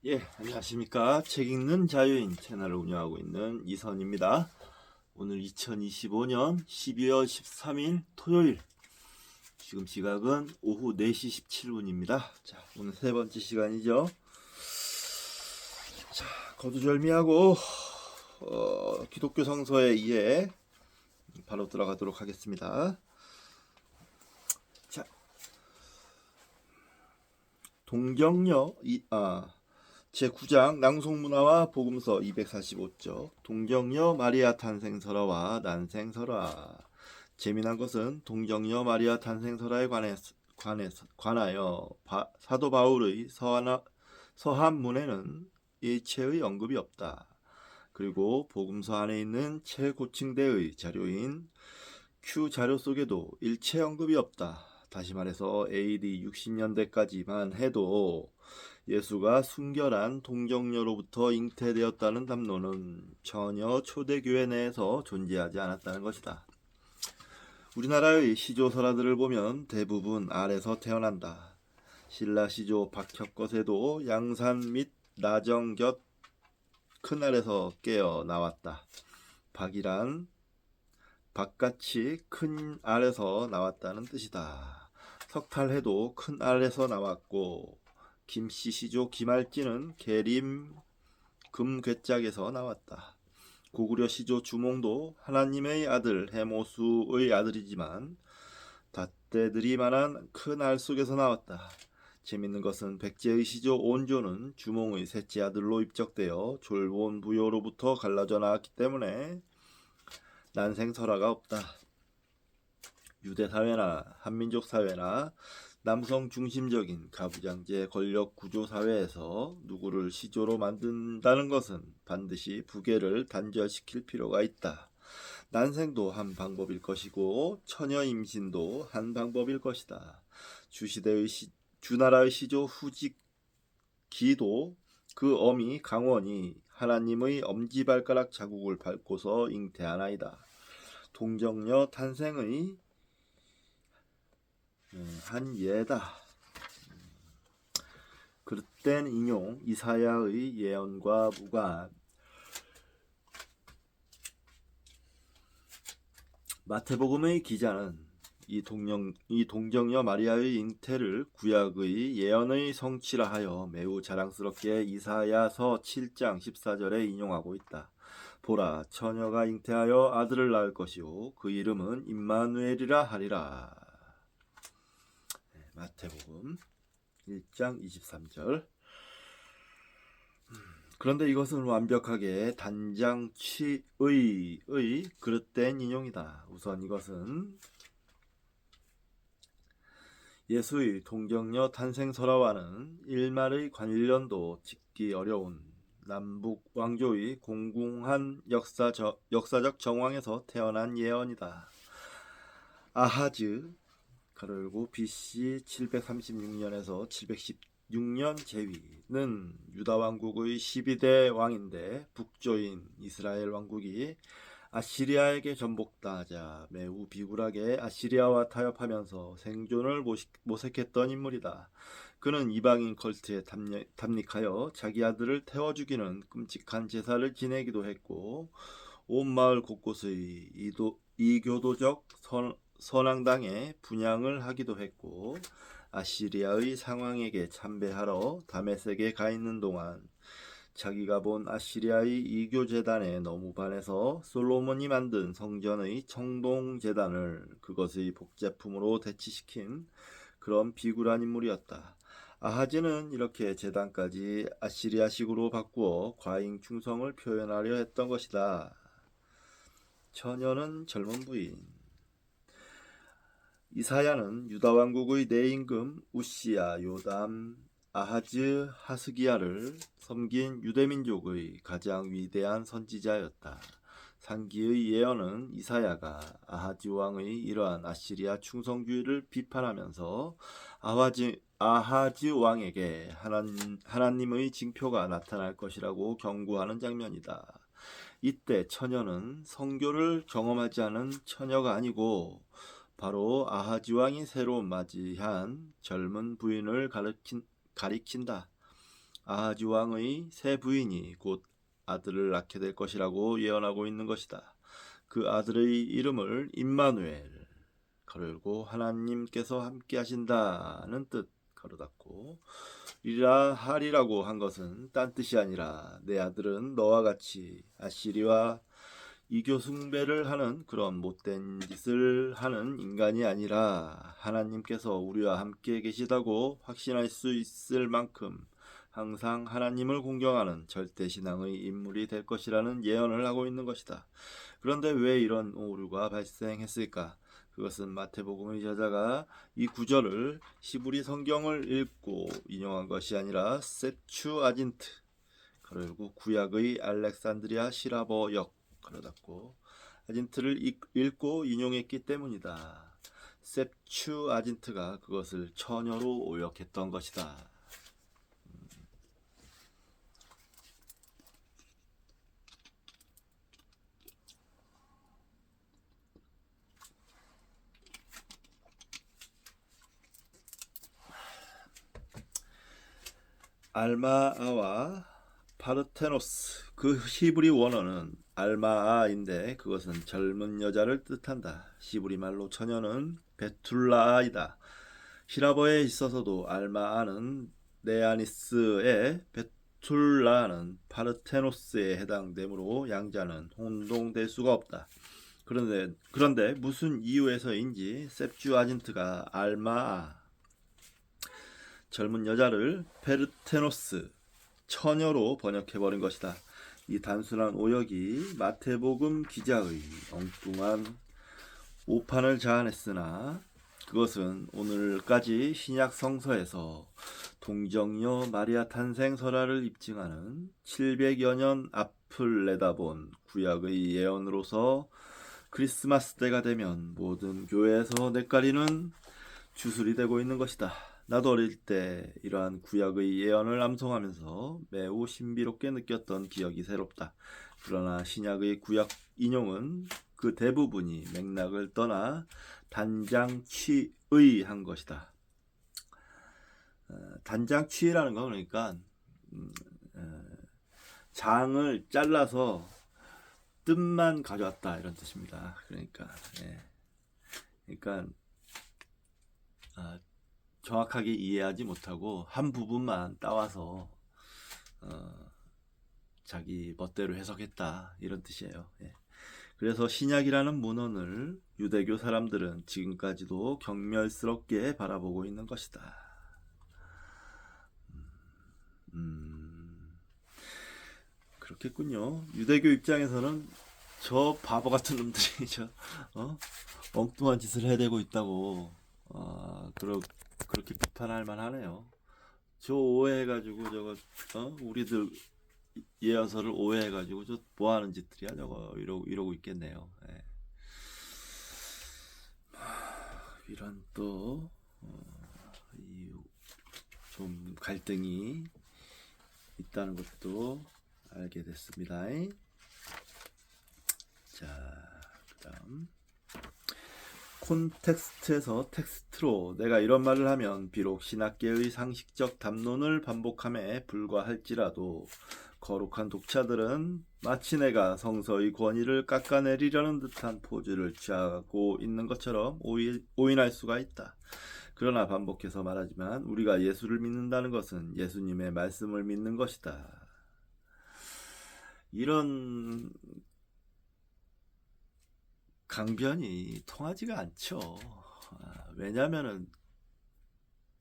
예, 안녕하십니까. 책 읽는 자유인 채널을 운영하고 있는 이선입니다. 오늘 2025년 12월 13일 토요일, 지금 시각은 오후 4시 17분입니다. 자, 오늘 세 번째 시간이죠. 자, 거두절미하고 기독교 성서에 의해 바로 들어가도록 하겠습니다. 자, 동정녀 제9장 낭송문화와 복음서 245쪽 동정녀 마리아 탄생설화와 난생설화. 재미난 것은 동정녀 마리아 탄생설화에 관하여 사도 바울의 서한문에는 일체의 언급이 없다. 그리고 복음서 안에 있는 최고층대의 자료인 Q 자료 속에도 일체 언급이 없다. 다시 말해서 AD 60년대까지만 해도 예수가 순결한 동정녀로부터 잉태되었다는 담론은 전혀 초대교회 내에서 존재하지 않았다는 것이다. 우리나라의 시조설화들을 보면 대부분 알에서 태어난다. 신라 시조 박혁것에도 양산 및 나정 곁 큰 알에서 깨어 나왔다. 박이란 박같이 큰 알에서 나왔다는 뜻이다. 석탈해도 큰 알에서 나왔고, 김씨 시조 김알지는 계림 금괴짝에서 나왔다. 고구려 시조 주몽도 하나님의 아들 해모수의 아들이지만 닷대들이만한 큰 알 속에서 나왔다. 재밌는 것은 백제의 시조 온조는 주몽의 셋째 아들로 입적되어 졸본 부요로부터 갈라져 나왔기 때문에 난생설화가 없다. 유대사회나 한민족 사회나 남성 중심적인 가부장제 권력 구조 사회에서 누구를 시조로 만든다는 것은 반드시 부계를 단절시킬 필요가 있다. 난생도 한 방법일 것이고 처녀 임신도 한 방법일 것이다. 주나라의 시조 후직기도 그 어미 강원이 하나님의 엄지발가락 자국을 밟고서 잉태하나이다. 동정녀 탄생의 한 예다. 그릇된 인용 이사야의 예언과 무관. 마태복음의 기자는 이 동정녀 마리아의 잉태를 구약의 예언의 성취라 하여 매우 자랑스럽게 이사야서 7장 14절에 인용하고 있다. 보라, 처녀가 잉태하여 아들을 낳을 것이요 그 이름은 임마누엘이라 하리라. 마태복음 1장 23절. 그런데 이것은 완벽하게 단장치의 그릇된 인용이다. 우선 이것은 예수의 동정녀 탄생설화와는 일말의 관련도 짓기 어려운 남북 왕조의 공공한 역사적 정황에서 태어난 예언이다. 아하즈 가로열고 BC 736년에서 716년 제위는 유다 왕국의 12대 왕인데 북조인 이스라엘 왕국이 아시리아에게 전복당하자 매우 비굴하게 아시리아와 타협하면서 생존을 모색했던 인물이다. 그는 이방인 컬트에 탐닉하여 자기 아들을 태워 죽이는 끔찍한 제사를 지내기도 했고, 온 마을 곳곳의 이교도적 선왕당에 분향을 하기도 했고, 아시리아의 상왕에게 참배하러 다메섹에 가 있는 동안 자기가 본 아시리아의 이교재단에 너무 반해서 솔로몬이 만든 성전의 청동재단을 그것의 복제품으로 대치시킨 그런 비굴한 인물이었다. 아하즈는 이렇게 재단까지 아시리아식으로 바꾸어 과잉 충성을 표현하려 했던 것이다. 처녀는 젊은 부인. 이사야는 유다 왕국의 내임금 우시야, 요담, 아하즈, 하스기야를 섬긴 유대민족의 가장 위대한 선지자였다. 상기의 예언은 이사야가 아하즈 왕의 이러한 아시리아 충성주의를 비판하면서 아하즈 왕에게 하나님의 징표가 나타날 것이라고 경고하는 장면이다. 이때 처녀는 성교를 경험하지 않은 처녀가 아니고 바로 아하즈 왕이 새로 맞이한 젊은 부인을 가리킨다. 아하지 왕의 새 부인이 곧 아들을 낳게 될 것이라고 예언하고 있는 것이다. 그 아들의 이름을 임마누엘 가로열고 하나님께서 함께 하신다는 뜻 가로 닫고 이라 하리라고 한 것은 딴 뜻이 아니라 내 아들은 너와 같이 아시리와 이교 숭배를 하는 그런 못된 짓을 하는 인간이 아니라 하나님께서 우리와 함께 계시다고 확신할 수 있을 만큼 항상 하나님을 공경하는 절대신앙의 인물이 될 것이라는 예언을 하고 있는 것이다. 그런데 왜 이런 오류가 발생했을까? 그것은 마태복음의 저자가 이 구절을 히브리 성경을 읽고 인용한 것이 아니라 셉추아진트 가로 열고 구약의 알렉산드리아 시라버역 가로 닫고 아진트를 읽고 인용했기 때문이다. 셉추아진트가 그것을 처녀로 오역했던 것이다. 알마아와 파르테노스 그 히브리 원어는 알마아인데 그것은 젊은 여자를 뜻한다. 히브리 말로 처녀는 베툴라이다. 히라버에 있어서도 알마아는 네아니스에 베툴라는 파르테노스에 해당되므로 양자는 혼동될 수가 없다. 그런데 무슨 이유에서인지 셉주아진트가 알마아 젊은 여자를 페르테노스 처녀로 번역해버린 것이다. 이 단순한 오역이 마태복음 기자의 엉뚱한 오판을 자아냈으나 그것은 오늘까지 신약 성서에서 동정녀 마리아 탄생 설화를 입증하는 700여 년 앞을 내다본 구약의 예언으로서 크리스마스 때가 되면 모든 교회에서 냇가리는 주술이 되고 있는 것이다. 나도 어릴 때 이러한 구약의 예언을 암송하면서 매우 신비롭게 느꼈던 기억이 새롭다. 그러나 신약의 구약 인용은 그 대부분이 맥락을 떠나 단장취의한 것이다. 단장취라는 건 그러니까 장을 잘라서 뜻만 가져왔다 이런 뜻입니다. 그러니까 정확하게 이해하지 못하고 한 부분만 따와서 자기 멋대로 해석했다 이런 뜻이에요. 그래서 신약이라는 문헌을 유대교 사람들은 지금까지도 경멸스럽게 바라보고 있는 것이다. 그렇겠군요. 유대교 입장에서는 저 바보 같은 놈들이 엉뚱한 짓을 해대고 있다고 그렇게 비판할 만하네요. 저 오해해가지고 우리들 예언서를 오해해가지고 저 뭐하는 짓들이야 저거 이러고 있겠네요. 이런 또 좀 갈등이 있다는 것도 알게 됐습니다. 자, 그다음 콘텍스트에서 텍스트로 내가 이런 말을 하면 비록 신학계의 상식적 담론을 반복함에 불과할지라도 거룩한 독자들은 마치 내가 성서의 권위를 깎아내리려는 듯한 포즈를 취하고 있는 것처럼 오인할 수가 있다. 그러나 반복해서 말하지만 우리가 예수를 믿는다는 것은 예수님의 말씀을 믿는 것이다. 이런 강변이 통하지가 않죠. 왜냐하면은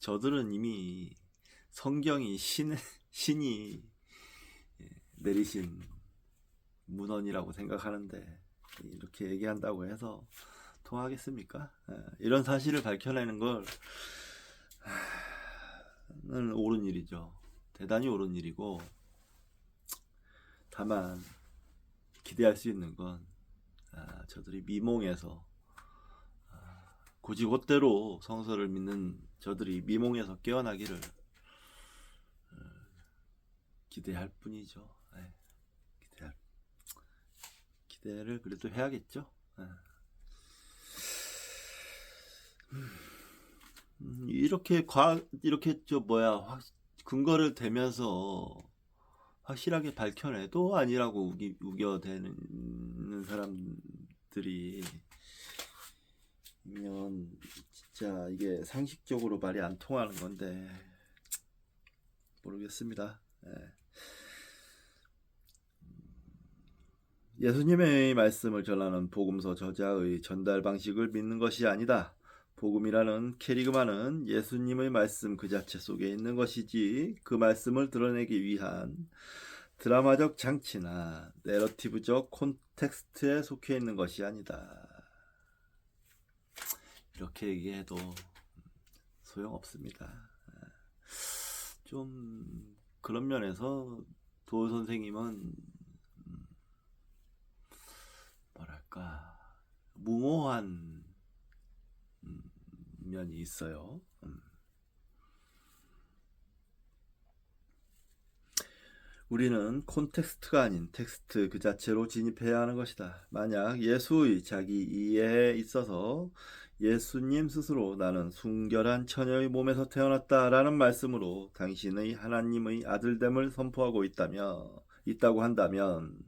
저들은 이미 성경이 신이 내리신 문헌이라고 생각하는데 이렇게 얘기한다고 해서 통하겠습니까? 이런 사실을 밝혀내는 건 옳은 일이죠. 대단히 옳은 일이고 다만 기대할 수 있는 건 저들이 미몽에서 고지곧대로 성서를 믿는 저들이 미몽에서 깨어나기를 기대할 뿐이죠. 기대를 그래도 해야겠죠. 이렇게 근거를 대면서 확실하게 밝혀내도 아니라고 우겨대는 사람들이 면 진짜 이게 상식적으로 말이 안 통하는 건데 모르겠습니다. 예수님의 말씀을 전하는 복음서 저자의 전달 방식을 믿는 것이 아니다. 복음이라는 캐리그마는 예수님의 말씀 그 자체 속에 있는 것이지 그 말씀을 드러내기 위한 드라마적 장치나 내러티브적 콘텍스트에 속해 있는 것이 아니다. 이렇게 얘기해도 소용없습니다. 좀 그런 면에서 도 선생님은 뭐랄까 무모한 면이 있어요. 우리는 콘텍스트가 아닌 텍스트 그 자체로 진입해야 하는 것이다. 만약 예수의 자기 이해에 있어서 예수님 스스로 나는 순결한 처녀의 몸에서 태어났다라는 말씀으로 당신의 하나님의 아들됨을 선포하고 있다고 한다면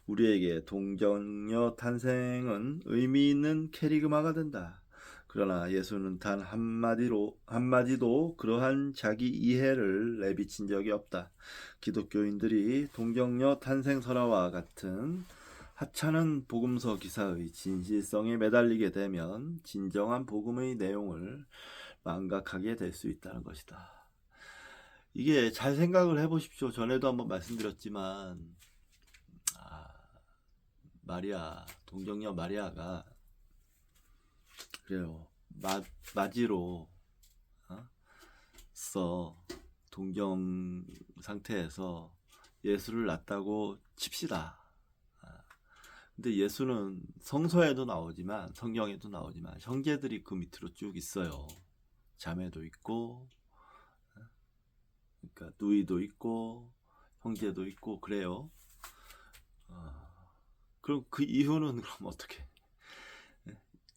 우리에게 동정녀 탄생은 의미 있는 캐리그마가 된다. 그러나 예수는 단 한마디도 그러한 자기 이해를 내비친 적이 없다. 기독교인들이 동정녀 탄생설화와 같은 하찮은 복음서 기사의 진실성에 매달리게 되면 진정한 복음의 내용을 망각하게 될 수 있다는 것이다. 이게 잘 생각을 해보십시오. 전에도 한번 말씀드렸지만 동정녀 마리아가 그래요. 마지로 동정 상태에서 예수를 낳았다고 칩시다. 근데 예수는 성서에도 나오지만 성경에도 나오지만 형제들이 그 밑으로 쭉 있어요. 자매도 있고, 그러니까 누이도 있고, 형제도 있고 그래요. 그럼 그 이유는 그럼 어떻게?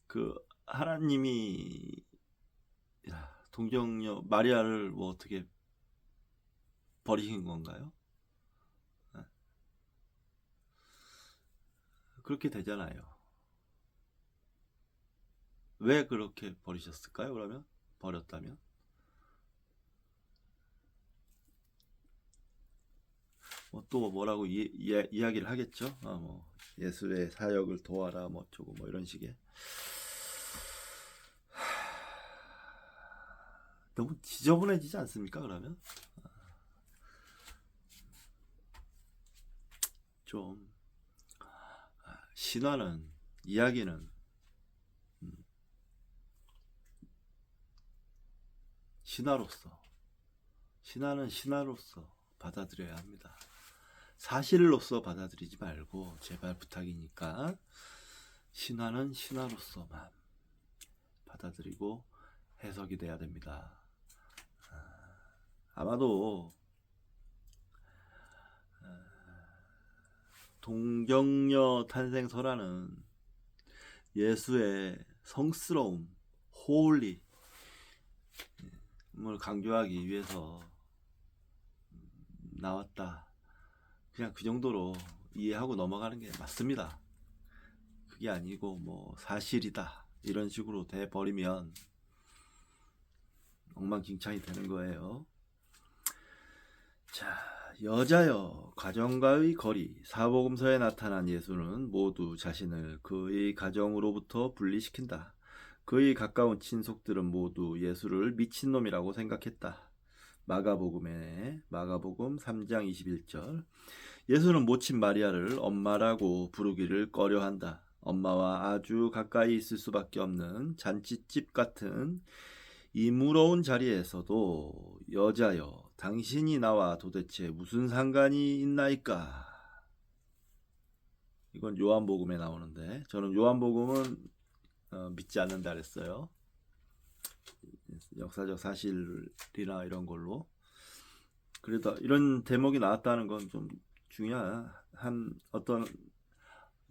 그 하나님이 동정녀 마리아를 뭐 어떻게 버리신 건가요? 그렇게 되잖아요. 왜 그렇게 버리셨을까요? 그러면 버렸다면 또 뭐라고 이야기를 하겠죠. 뭐 예수의 사역을 도와라 뭐 어쩌고 뭐 이런 식의. 너무 지저분해지지 않습니까? 그러면 좀 이야기는 신화는 신화로서 받아들여야 합니다. 사실로서 받아들이지 말고 제발 부탁이니까 신화는 신화로서만 받아들이고 해석이 돼야 됩니다. 아마도 동정녀 탄생 설화는 예수의 성스러움, 홀리를 강조하기 위해서 나왔다. 그냥 그 정도로 이해하고 넘어가는 게 맞습니다. 그게 아니고 뭐 사실이다 이런 식으로 돼버리면 엉망진창이 되는 거예요. 자, 여자여 가정과의 거리. 사복음서에 나타난 예수는 모두 자신을 그의 가정으로부터 분리시킨다. 그의 가까운 친속들은 모두 예수를 미친놈이라고 생각했다. 마가복음 3장 21절. 예수는 모친 마리아를 엄마라고 부르기를 꺼려한다. 엄마와 아주 가까이 있을 수밖에 없는 잔치집 같은 이 무러운 자리에서도 여자여 당신이 나와 도대체 무슨 상관이 있나이까. 이건 요한복음에 나오는데 저는 요한복음은 믿지 않는다 그랬어요. 역사적 사실이나 이런 걸로. 그래도 이런 대목이 나왔다는 건 좀 중요한 어떤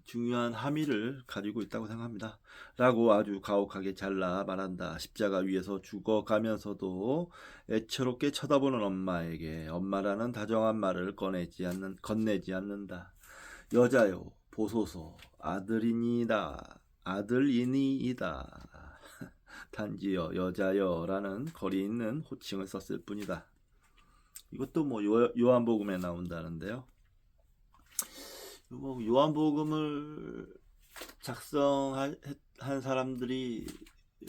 중요한 함의를 가지고 있다고 생각합니다. 라고 아주 가혹하게 잘라 말한다. 십자가 위에서 죽어가면서도 애처롭게 쳐다보는 엄마에게 엄마라는 다정한 말을 건네지 않는다. 여자요, 보소서, 아들이니이다. 단지여, 여자여 라는 거리 있는 호칭을 썼을 뿐이다. 이것도 뭐 요한복음에 나온다는데요. 뭐 요한복음을 작성한 사람들이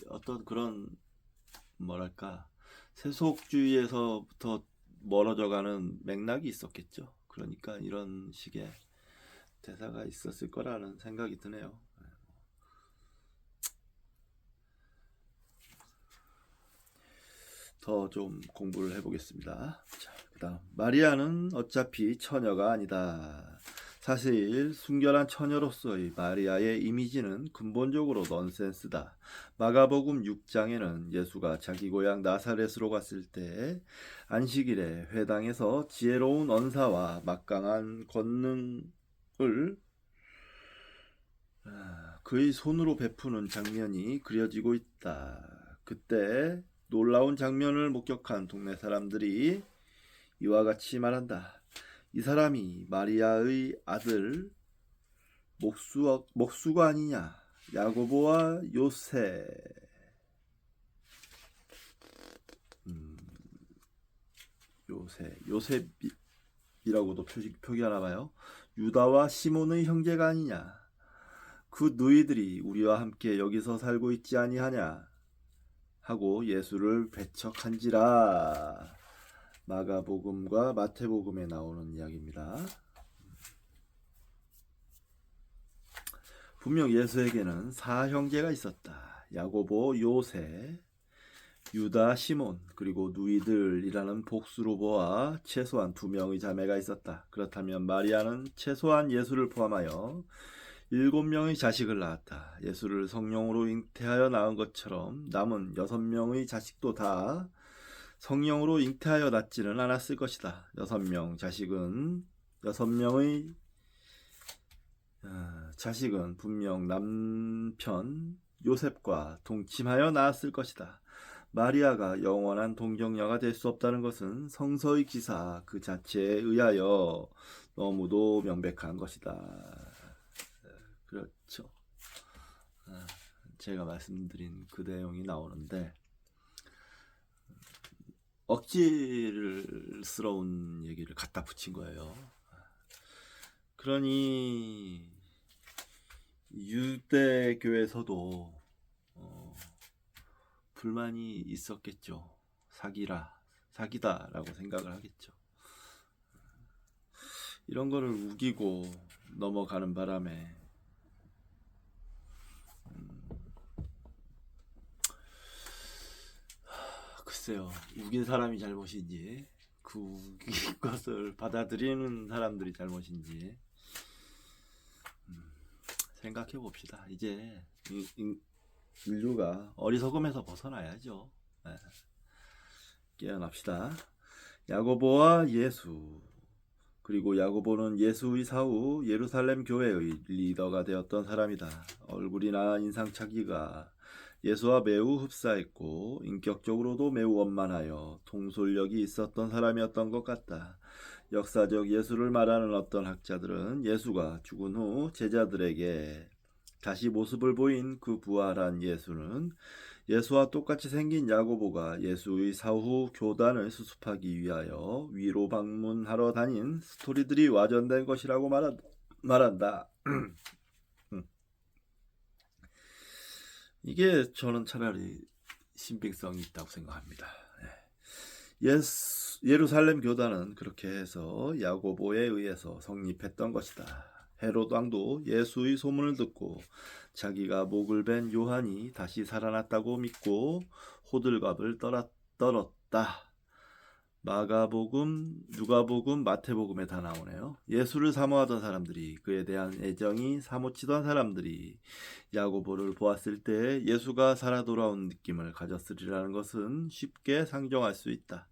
어떤 그런 뭐랄까 세속주의에서부터 멀어져가는 맥락이 있었겠죠. 그러니까 이런 식의 대사가 있었을 거라는 생각이 드네요. 더 좀 공부를 해보겠습니다. 자, 그다음 마리아는 어차피 처녀가 아니다. 사실 순결한 처녀로서의 마리아의 이미지는 근본적으로 넌센스다. 마가복음 6장에는 예수가 자기 고향 나사렛으로 갔을 때 안식일에 회당에서 지혜로운 언사와 막강한 권능을 그의 손으로 베푸는 장면이 그려지고 있다. 그때 놀라운 장면을 목격한 동네 사람들이 이와 같이 말한다. 이 사람이 마리아의 아들 목수가 아니냐. 야고보와 요새. 요셉이라고도 표기하나 봐요. 유다와 시몬의 형제가 아니냐. 그 누이들이 우리와 함께 여기서 살고 있지 아니하냐 하고 예수를 배척한지라. 마가복음과 마태복음에 나오는 이야기입니다. 분명 예수에게는 사형제가 있었다. 야고보, 요새, 유다, 시몬, 그리고 누이들이라는 복수로 보아 최소한 2명의 자매가 있었다. 그렇다면 마리아는 최소한 예수를 포함하여 7명의 자식을 낳았다. 예수를 성령으로 잉태하여 낳은 것처럼 남은 6명의 자식도 다 성령으로 잉태하여 낳지는 않았을 것이다. 6명의 자식은 분명 남편 요셉과 동침하여 낳았을 것이다. 마리아가 영원한 동정녀가 될 수 없다는 것은 성서의 기사 그 자체에 의하여 너무도 명백한 것이다. 그렇죠. 제가 말씀드린 그 내용이 나오는데 억지스러운 얘기를 갖다 붙인 거예요. 그러니 유대교에서도 불만이 있었겠죠. 사기다라고 생각을 하겠죠. 이런 거를 우기고 넘어가는 바람에 글쎄요, 우긴 사람이 잘못인지 그 우긴 것을 받아들이는 사람들이 잘못인지 생각해 봅시다. 이제 인류가 어리석음에서 벗어나야죠. 깨어납시다. 야고보와 예수. 그리고 야고보는 예수의 사후 예루살렘 교회의 리더가 되었던 사람이다. 얼굴이나 인상착의가 예수와 매우 흡사했고 인격적으로도 매우 원만하여 통솔력이 있었던 사람이었던 것 같다. 역사적 예수를 말하는 어떤 학자들은 예수가 죽은 후 제자들에게 다시 모습을 보인 그 부활한 예수는 예수와 똑같이 생긴 야고보가 예수의 사후 교단을 수습하기 위하여 위로 방문하러 다닌 스토리들이 와전된 것이라고 말한다. 이게 저는 차라리 신빙성이 있다고 생각합니다. 예루살렘 교단은 그렇게 해서 야고보에 의해서 성립했던 것이다. 헤롯 왕도 예수의 소문을 듣고 자기가 목을 벤 요한이 다시 살아났다고 믿고 호들갑을 떨었다. 마가복음, 누가복음, 마태복음에 다 나오네요. 예수를 사모하던 사람들이, 그에 대한 애정이 사모치던 사람들이 야고보를 보았을 때 예수가 살아 돌아온 느낌을 가졌으리라는 것은 쉽게 상정할 수 있다.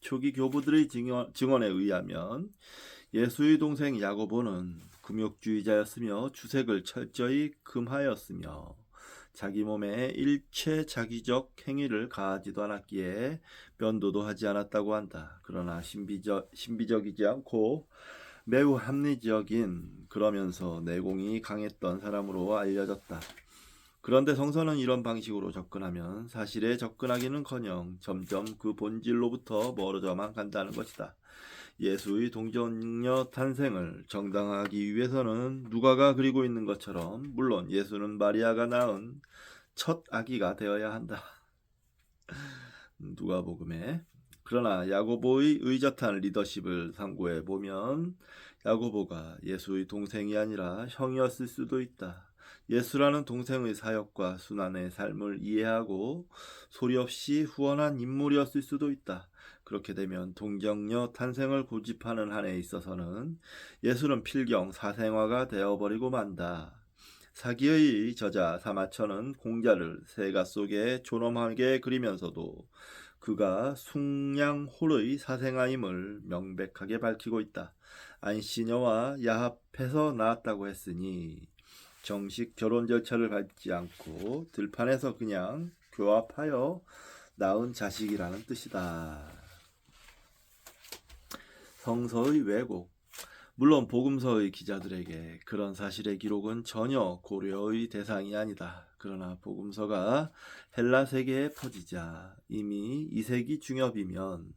초기 교부들의 증언에 의하면 예수의 동생 야고보는 금욕주의자였으며 주색을 철저히 금하였으며 자기 몸에 일체 자기적 행위를 가하지도 않았기에 면도도 하지 않았다고 한다. 그러나 신비적이지 않고 매우 합리적인 그러면서 내공이 강했던 사람으로 알려졌다. 그런데 성서는 이런 방식으로 접근하면 사실에 접근하기는커녕 점점 그 본질로부터 멀어져만 간다는 것이다. 예수의 동정녀 탄생을 정당화하기 위해서는 누가가 그리고 있는 것처럼 물론 예수는 마리아가 낳은 첫 아기가 되어야 한다. 누가복음에. 그러나 야고보의 의젓한 리더십을 상고해 보면 야고보가 예수의 동생이 아니라 형이었을 수도 있다. 예수라는 동생의 사역과 순환의 삶을 이해하고 소리 없이 후원한 인물이었을 수도 있다. 그렇게 되면 동정녀 탄생을 고집하는 한에 있어서는 예수는 필경 사생화가 되어버리고 만다. 사기의 저자 사마천은 공자를 세가 속에 존엄하게 그리면서도 그가 숭양홀의 사생아임을 명백하게 밝히고 있다. 안시녀와 야합해서 낳았다고 했으니 정식 결혼 절차를 밟지 않고 들판에서 그냥 교합하여 낳은 자식이라는 뜻이다. 성서의 왜곡. 물론 복음서의 기자들에게 그런 사실의 기록은 전혀 고려의 대상이 아니다. 그러나 복음서가 헬라 세계에 퍼지자 이미 2세기 중엽이면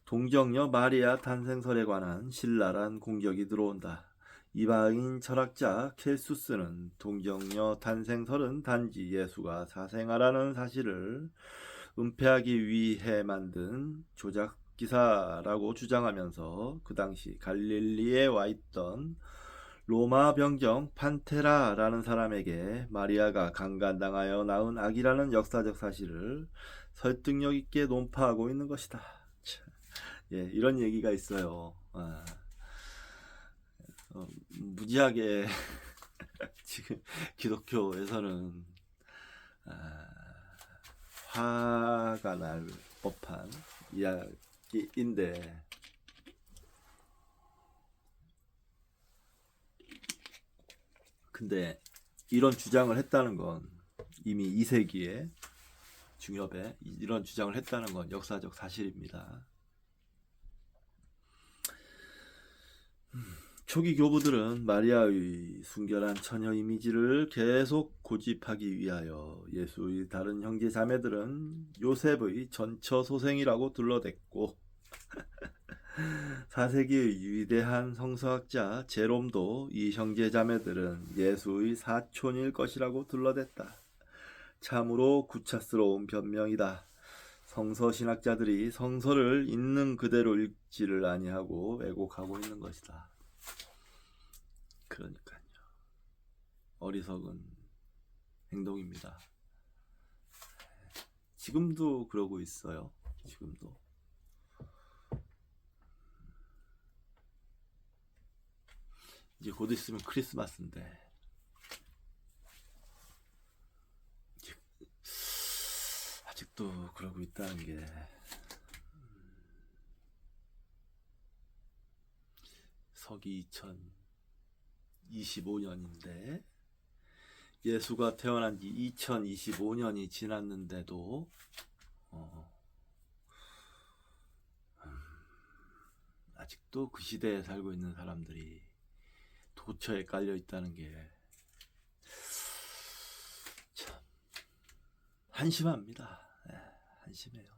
동정녀 마리아 탄생설에 관한 신랄한 공격이 들어온다. 이방인 철학자 켈수스는 동정녀 탄생설은 단지 예수가 사생아라는 사실을 은폐하기 위해 만든 조작 기사라고 주장하면서 그 당시 갈릴리에 와 있던 로마 병정 판테라라는 사람에게 마리아가 강간당하여 낳은 아기라는 역사적 사실을 설득력 있게 논파하고 있는 것이다. 예, 이런 얘기가 있어요. 무지하게 지금 기독교에서는 화가 날 법한 이야기인데 근데 이런 주장을 했다는 건 이미 2세기에 중엽에 이런 주장을 했다는 건 역사적 사실입니다. 초기 교부들은 마리아의 순결한 처녀 이미지를 계속 고집하기 위하여 예수의 다른 형제 자매들은 요셉의 전처 소생이라고 둘러댔고 4세기의 위대한 성서학자 제롬도 이 형제 자매들은 예수의 사촌일 것이라고 둘러댔다. 참으로 구차스러운 변명이다. 성서 신학자들이 성서를 있는 그대로 읽지를 아니하고 왜곡하고 있는 것이다. 그러니까요. 어리석은 행동입니다. 지금도 그러고 있어요. 지금도. 이제 곧 있으면 크리스마스인데 아직도 그러고 있다는 게 서기 2025년인데 예수가 태어난 지 2025년이 지났는데도 아직도 그 시대에 살고 있는 사람들이 도처에 깔려 있다는 게 참 한심합니다. 한심해요.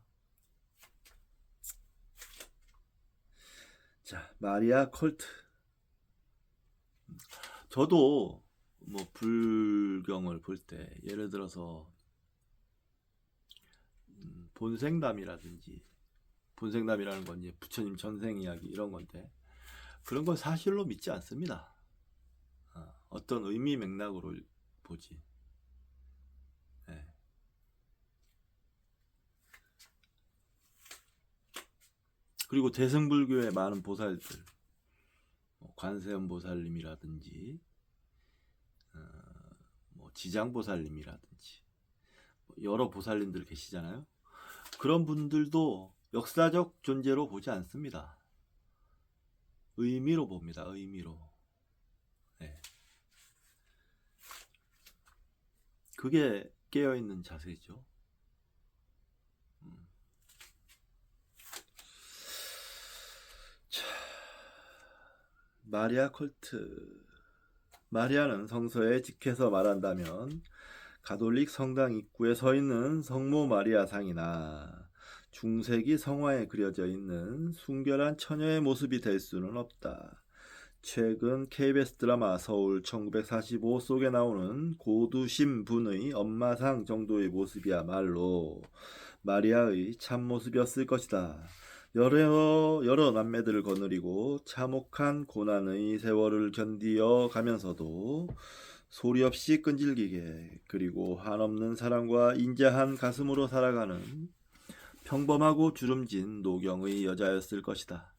자, 마리아 컬트. 저도 뭐 불경을 볼 때 예를 들어서 본생담이라든지 본생담이라는 건 이제 부처님 전생 이야기 이런 건데 그런 건 사실로 믿지 않습니다. 어떤 의미 맥락으로 보지. 네. 그리고 대승불교의 많은 보살들, 관세음 보살님이라든지, 지장보살님이라든지 여러 보살님들 계시잖아요. 그런 분들도 역사적 존재로 보지 않습니다. 의미로 봅니다. 의미로. 네. 그게 깨어있는 자세죠. 자, 마리아 컬트. 마리아는 성서에 직해서 말한다면 가톨릭 성당 입구에 서 있는 성모 마리아 상이나 중세기 성화에 그려져 있는 순결한 처녀의 모습이 될 수는 없다. 최근 KBS 드라마 서울 1945 속에 나오는 고두심 분의 엄마상 정도의 모습이야말로 마리아의 참모습이었을 것이다. 여러 남매들을 거느리고 참혹한 고난의 세월을 견디어 가면서도 소리 없이 끈질기게 그리고 한없는 사랑과 인자한 가슴으로 살아가는 평범하고 주름진 노경의 여자였을 것이다.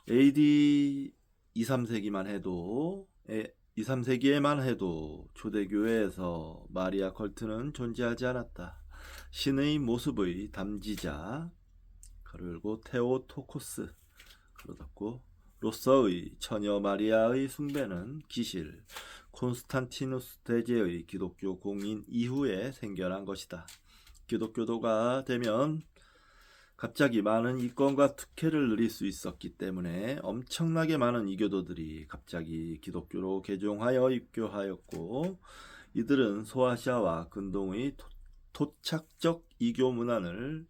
AD 2, 3세기만 해도 2, 3세기에만 해도 초대교회에서 마리아 컬트는 존재하지 않았다. 신의 모습의 담지자 그리고 테오토코스 그러고 로서의 처녀 마리아의 숭배는 기실 콘스탄티누스 대제의 기독교 공인 이후에 생겨난 것이다. 기독교도가 되면 갑자기 많은 이권과 특혜를 누릴 수 있었기 때문에 엄청나게 많은 이교도들이 갑자기 기독교로 개종하여 입교하였고 이들은 소아시아와 근동의 토착적 이교 문화를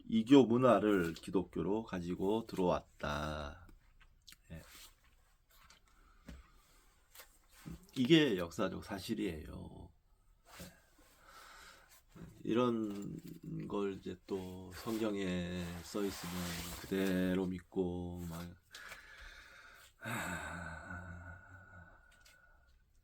기독교로 가지고 들어왔다. 예. 이게 역사적 사실이에요. 예. 이런 걸 이제 또 성경에 써 있으면 그대로 믿고 막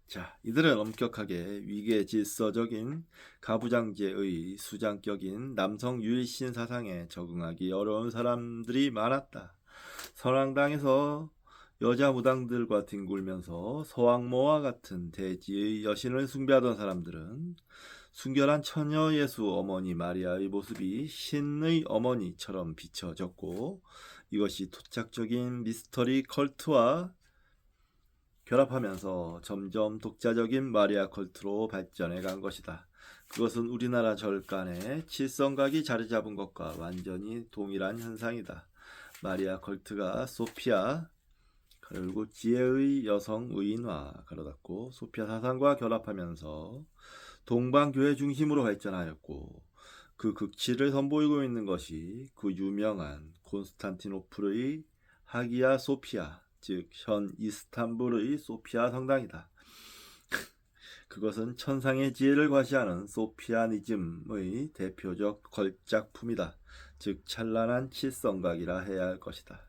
자, 이들은 엄격하게 위계 질서적인 가부장제의 수장격인 남성 유일신 사상에 적응하기 어려운 사람들이 많았다. 선왕당에서 여자 무당들과 뒹굴면서 서왕모와 같은 대지의 여신을 숭배하던 사람들은 순결한 처녀 예수 어머니 마리아의 모습이 신의 어머니처럼 비춰졌고 이것이 토착적인 미스터리 컬트와 결합하면서 점점 독자적인 마리아 컬트로 발전해 간 것이다. 그것은 우리나라 절간에 칠성각이 자리 잡은 것과 완전히 동일한 현상이다. 마리아 컬트가 소피아 그리고 지혜의 여성 의인화 가로닫고 소피아 사상과 결합하면서 동방교회 중심으로 발전하였고 그 극치를 선보이고 있는 것이 그 유명한 콘스탄티노플의 하기야 소피아 즉 현 이스탄불의 소피아 성당이다. 그것은 천상의 지혜를 과시하는 소피아니즘의 대표적 걸작품이다. 즉 찬란한 칠성각이라 해야 할 것이다.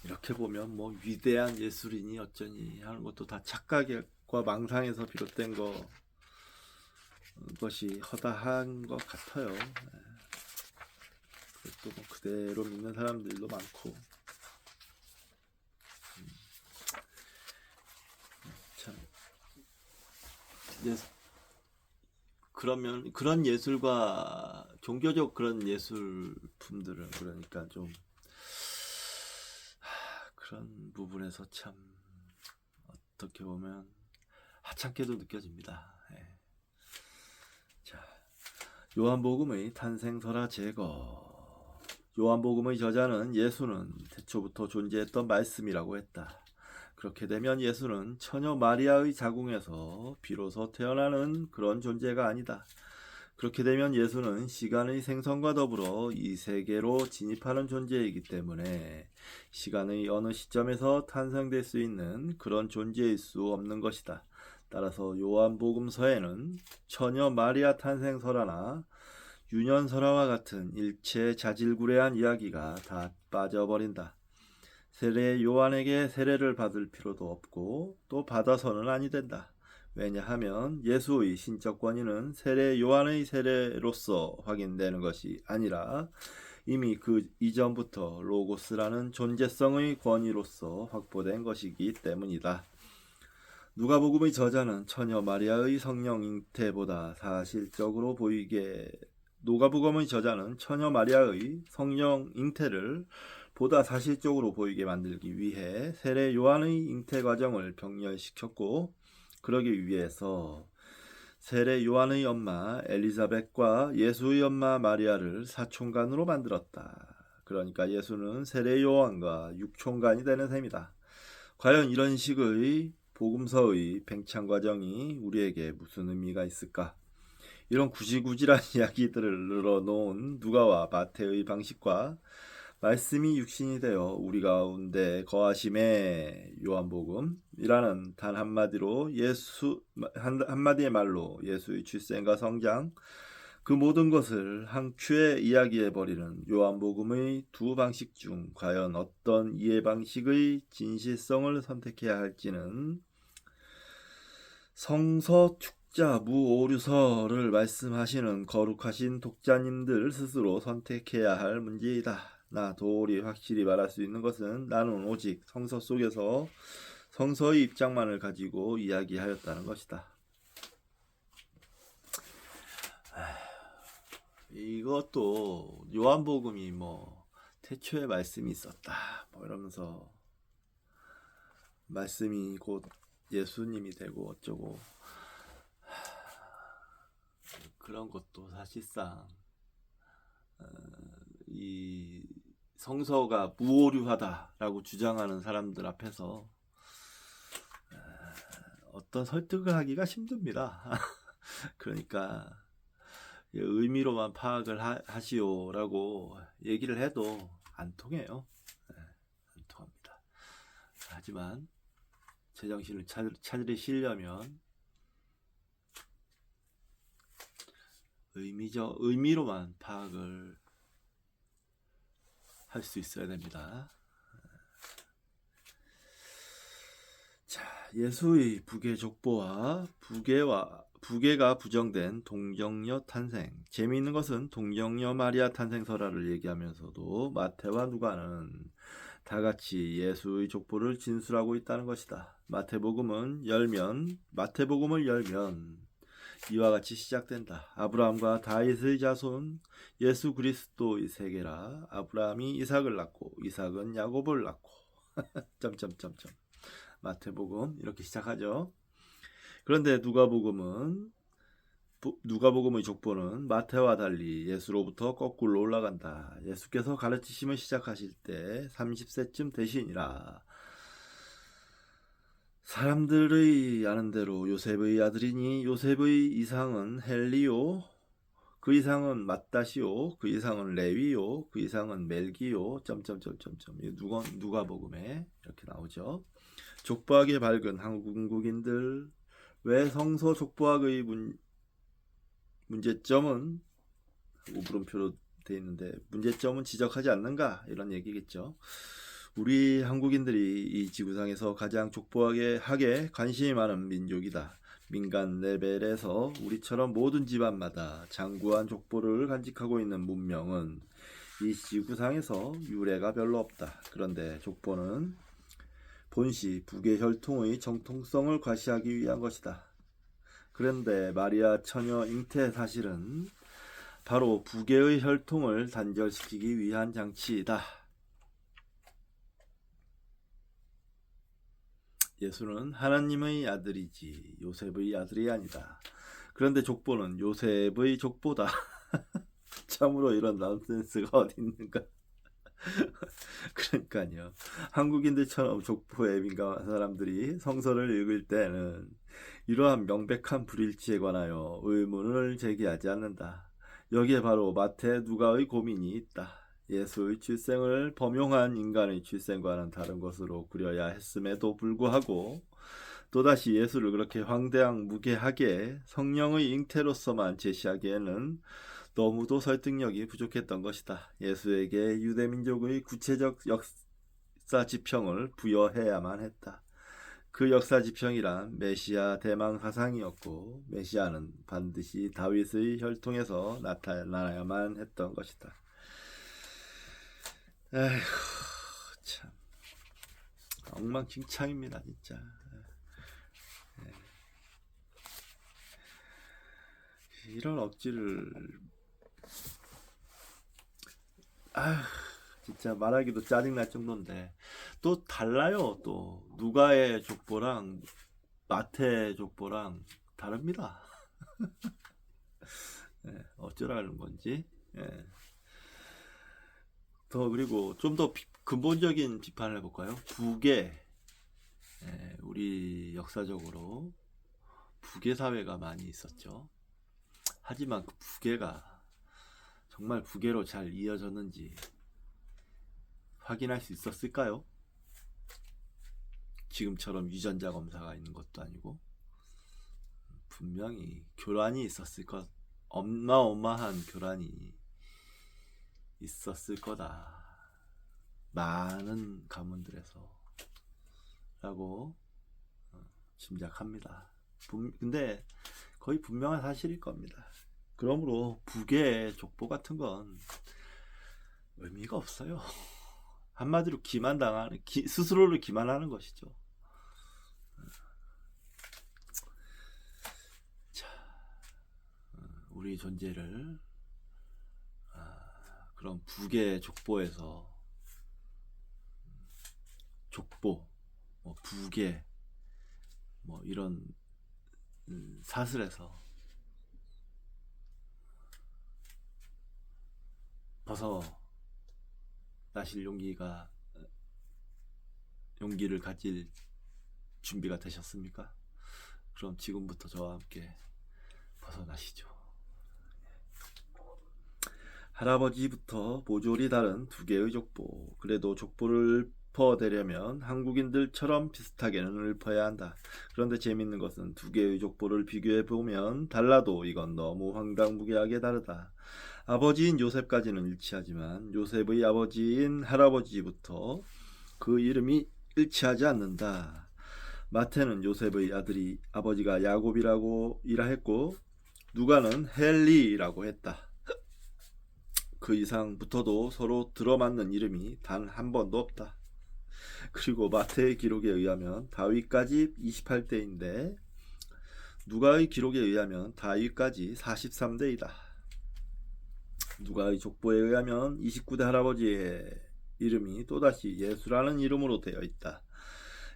이렇게 보면 뭐 위대한 예술인이 어쩌니 하는 것도 다 착각과 망상에서 비롯된 것이 허다한 것 같아요. 그것도 뭐 그대로 믿는 사람들도 많고 참 그러면 그런 예술과 종교적 그런 예술품들은 그러니까 좀 그런 부분에서 참 어떻게 보면 하찮게도 느껴집니다. 예. 자, 요한복음의 탄생설화 제거. 요한복음의 저자는 예수는 태초부터 존재했던 말씀이라고 했다. 그렇게 되면 예수는 처녀 마리아의 자궁에서 비로소 태어나는 그런 존재가 아니다. 그렇게 되면 예수는 시간의 생성과 더불어 이 세계로 진입하는 존재이기 때문에 시간의 어느 시점에서 탄생될 수 있는 그런 존재일 수 없는 것이다. 따라서 요한복음서에는 처녀 마리아 탄생설화나 유년설화와 같은 일체 자질구레한 이야기가 다 빠져버린다. 세례 요한에게 세례를 받을 필요도 없고 또 받아서는 아니 된다. 왜냐하면 예수의 신적 권위는 세례 요한의 세례로서 확인되는 것이 아니라 이미 그 이전부터 로고스라는 존재성의 권위로서 확보된 것이기 때문이다. 누가복음의 저자는 처녀 마리아의 성령 잉태보다 사실적으로 보이게 누가복음의 저자는 처녀 마리아의 성령 잉태를 보다 사실적으로 보이게 만들기 위해 세례 요한의 잉태 과정을 병렬시켰고, 그러기 위해서 세례 요한의 엄마 엘리자벳과 예수의 엄마 마리아를 사촌간으로 만들었다. 그러니까 예수는 세례 요한과 육촌간이 되는 셈이다. 과연 이런 식의 복음서의 팽창 과정이 우리에게 무슨 의미가 있을까? 이런 구질구질한 이야기들을 늘어놓은 누가와 마태의 방식과 말씀이 육신이 되어 우리 가운데 거하심에 요한복음이라는 단 한마디의 말로 예수의 출생과 성장, 그 모든 것을 한 큐에 이야기해버리는 요한복음의 두 방식 중 과연 어떤 이해 방식의 진실성을 선택해야 할지는 성서 축자 무오류서를 말씀하시는 거룩하신 독자님들 스스로 선택해야 할 문제이다. 나 도리 확실히 말할 수 있는 것은 나는 오직 성서 속에서 성서의 입장만을 가지고 이야기하였다는 것이다. 이것도 요한복음이 태초에 말씀이 있었다 이러면서 말씀이 곧 예수님이 되고 어쩌고, 그런 것도 사실상 이 성서가 무오류하다라고 주장하는 사람들 앞에서 어떤 설득을 하기가 힘듭니다. 그러니까 의미로만 파악을 하시오라고 얘기를 해도 안 통해요. 안 통합니다. 하지만 제정신을 찾으시려면 의미로만 파악을 할 수 있어야 됩니다. 자, 예수의 북의 족보와 북계가 부정된 동정녀 탄생. 재미있는 것은 동정녀 마리아 탄생설화를 얘기하면서도 마태와 누가는 다같이 예수의 족보를 진술하고 있다는 것이다. 마태복음을 열면 이와 같이 시작된다. 아브라함과 다윗의 자손 예수 그리스도의 세계라. 아브라함이 이삭을 낳고 이삭은 야곱을 낳고 마태복음 이렇게 시작하죠. 그런데 누가복음의 족보는 마태와 달리 예수로부터 거꾸로 올라간다. 예수께서 가르치심을 시작하실 때 30세쯤 되시니라. 사람들의 아는 대로 요셉의 아들이니 요셉의 이상은 헬리요, 그 이상은 맏다시요, 그 이상은 레위요, 그 이상은 멜기요 누가복음에 이렇게 나오죠. 족보학에 밝은 한국인들, 왜 성서 족보학의 문제점은 오브름표로 되어 있는데 문제점은 지적하지 않는가, 이런 얘기겠죠. 우리 한국인들이 이 지구상에서 가장 족보학에 관심이 많은 민족이다. 민간 레벨에서 우리처럼 모든 집안마다 장구한 족보를 간직하고 있는 문명은 이 지구상에서 유례가 별로 없다. 그런데 족보는 본시 북의 혈통의 정통성을 과시하기 위한 것이다. 그런데 마리아 처녀 잉태 사실은 바로 북의 혈통을 단절시키기 위한 장치이다. 예수는 하나님의 아들이지 요셉의 아들이 아니다. 그런데 족보는 요셉의 족보다. 참으로 이런 넌센스가 어디 있는가. 그러니까요. 한국인들처럼 족보에 민감한 사람들이 성서를 읽을 때는 이러한 명백한 불일치에 관하여 의문을 제기하지 않는다. 여기에 바로 마태 누가의 고민이 있다. 예수의 출생을 범용한 인간의 출생과는 다른 것으로 그려야 했음에도 불구하고 또다시 예수를 그렇게 황당무계하게 성령의 잉태로서만 제시하기에는 너무도 설득력이 부족했던 것이다. 예수에게 유대민족의 구체적 역사 지평을 부여해야만 했다. 그 역사 지평이란 메시아 대망 사상이었고, 메시아는 반드시 다윗의 혈통에서 나타나야만 했던 것이다. 에휴, 참 엉망진창입니다, 진짜. 이런 억지를 아, 진짜 말하기도 짜증날 정도인데 또 달라요. 또 누가의 족보랑 마태 족보랑 다릅니다. 예, 어쩌라는 건지. 예. 더 그리고 좀 더 근본적인 비판을 해볼까요? 북에 우리 역사적으로 북의 사회가 많이 있었죠. 하지만 그 북애가 정말 북애로 잘 이어졌는지 확인할 수 있었을까요? 지금처럼 유전자 검사가 있는 것도 아니고 분명히 교란이 있었을 것, 어마어마한 교란이 있었을 거다. 많은 가문들에서 라고 짐작합니다. 근데 거의 분명한 사실일 겁니다. 그러므로 북의 족보 같은 건 의미가 없어요. 한마디로 기만당하는, 스스로를 기만하는 것이죠. 자, 우리 존재를 그런 북의 족보에서 족보, 뭐 북의 뭐 이런 사슬에서 벗어나실 용기를 가질 준비가 되셨습니까? 그럼 지금부터 저와 함께 벗어나시죠. 할아버지부터 모조리 다른 두 개의 족보. 그래도 족보를 읊어대려면 한국인들처럼 비슷하게는 읊어야 한다. 그런데 재밌는 것은 두 개의 족보를 비교해보면 달라도 이건 너무 황당무계하게 다르다. 아버지인 요셉까지는 일치하지만 요셉의 아버지인 할아버지부터 그 이름이 일치하지 않는다. 마태는 요셉의 아들이 아버지가 야곱이라고 일했고 누가는 헬리라고 했다. 그 이상부터도 서로 들어맞는 이름이 단 한 번도 없다. 그리고 마태의 기록에 의하면 다윗까지 28대인데 누가의 기록에 의하면 다윗까지 43대이다. 누가의 족보에 의하면 29대 할아버지의 이름이 또다시 예수라는 이름으로 되어 있다.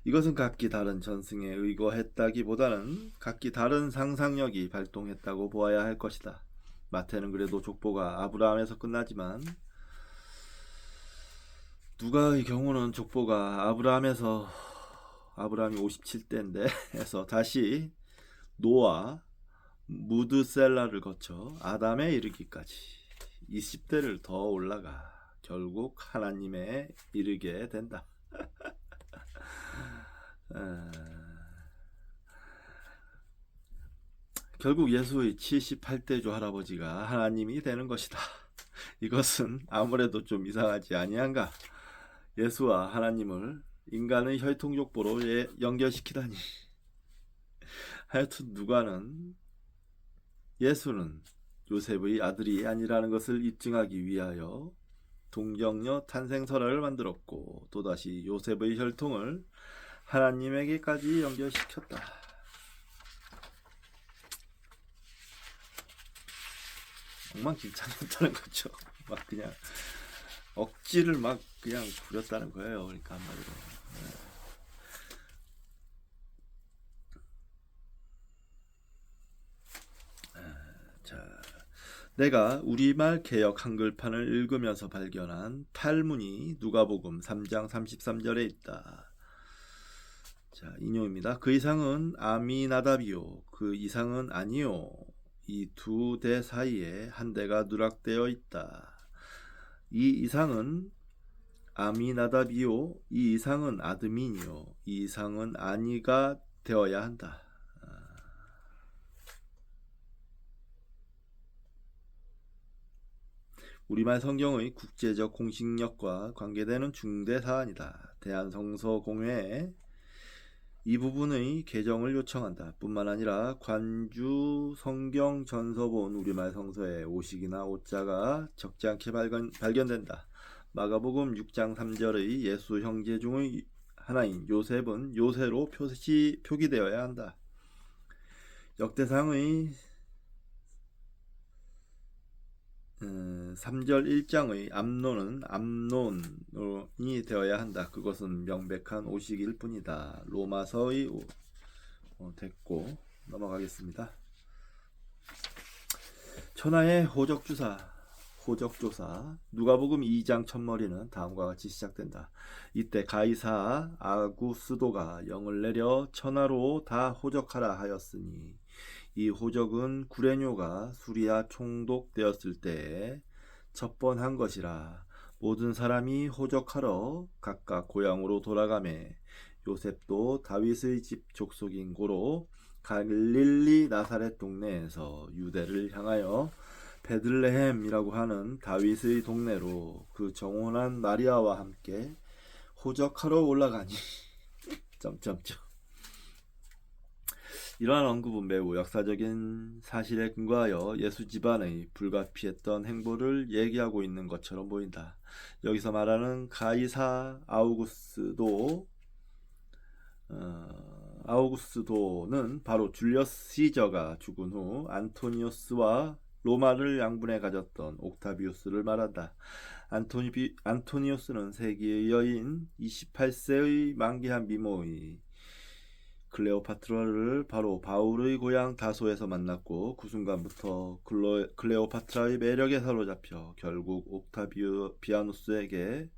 이것은 각기 다른 전승에 의거했다기보다는 각기 다른 상상력이 발동했다고 보아야 할 것이다. 마태는 그래도 족보가 아브라함에서 끝나지만 누가의 경우는 족보가 아브라함이 57대인데 해서 다시 노아, 무드셀라를 거쳐 아담에 이르기까지 20대를 더 올라가 결국 하나님에 이르게 된다. 결국 예수의 78대조 할아버지가 하나님이 되는 것이다. 이것은 아무래도 좀 이상하지 아니한가? 예수와 하나님을 인간의 혈통족보로 연결시키다니. 하여튼 예수는 요셉의 아들이 아니라는 것을 입증하기 위하여 동정녀 탄생설화를 만들었고 또다시 요셉의 혈통을 하나님에게까지 연결시켰다. 엉망진창이었다는 거죠. 막 그냥 억지를 막 그냥 부렸다는 거예요. 그러니까 한마디로. 자, 내가 우리말 개역 한글판을 읽으면서 발견한 탈문이 누가복음 3장 33절에 있다. 자, 인용입니다. 그 이상은 아미나답이요. 그 이상은 아니요. 이 두 대 사이에 한 대가 누락되어 있다. 이 이상은 아미나답이요. 이 이상은 아드민이요. 이 이상은 아니가 되어야 한다. 우리말 성경의 국제적 공식력과 관계되는 중대 사안이다. 대한성서공회에 이 부분의 개정을 요청한다. 뿐만 아니라 관주 성경 전서본 우리말 성서에 오식이나 오자가 적지 않게 발견된다. 마가복음 6장 3절의 예수 형제 중의 하나인 요셉은 요새로 표기되어야 한다. 역대상의 3절 1장의 암논은 암논이 되어야 한다. 그것은 명백한 오식일 뿐이다. 로마서의 됐고 넘어가겠습니다. 천하의 호적조사 누가복음 2장 첫머리는 다음과 같이 시작된다. 이때 가이사 아구스도가 영을 내려 천하로 다 호적하라 하였으니 이 호적은 구레뇨가 수리아 총독되었을 때에 첩번한 것이라. 모든 사람이 호적하러 각각 고향으로 돌아가매 요셉도 다윗의 집 족속인 고로 갈릴리 나사렛 동네에서 유대를 향하여 베들레헴이라고 하는 다윗의 동네로 그 정혼한 마리아와 함께 호적하러 올라가니 점점점. 이러한 언급은 매우 역사적인 사실에 근거하여 예수 집안의 불가피했던 행보를 얘기하고 있는 것처럼 보인다. 여기서 말하는 가이사 아우구스도는 바로 줄리어스 시저가 죽은 후 안토니우스와 로마를 양분해 가졌던 옥타비우스를 말한다. 안토니우스는 세기의 여인 28세의 만개한 미모의 클레오파트라를 바로 바울의 고향 다소에서 만났고 그 순간부터 클레오파트라의 매력에 사로잡혀 결국 옥타비아누스에게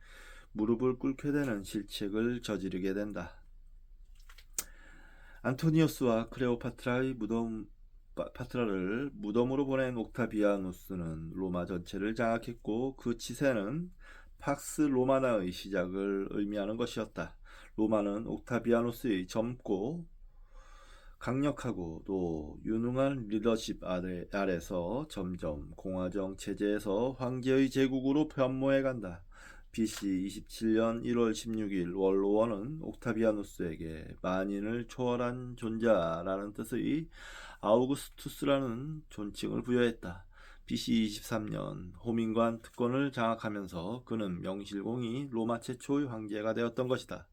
무릎을 꿇게 되는 실책을 저지르게 된다. 안토니우스와 클레오파트라를 무덤으로 보낸 옥타비아누스는 로마 전체를 장악했고 그 치세는 팍스 로마나의 시작을 의미하는 것이었다. 로마는 옥타비아누스의 젊고 강력하고 또 유능한 리더십 아래서 점점 공화정 체제에서 황제의 제국으로 변모해 간다. BC 27년 1월 16일 원로원은 옥타비아누스에게 만인을 초월한 존재라는 뜻의 아우구스투스라는 존칭을 부여했다. BC 23년 호민관 특권을 장악하면서 그는 명실공히 로마 최초의 황제가 되었던 것이다.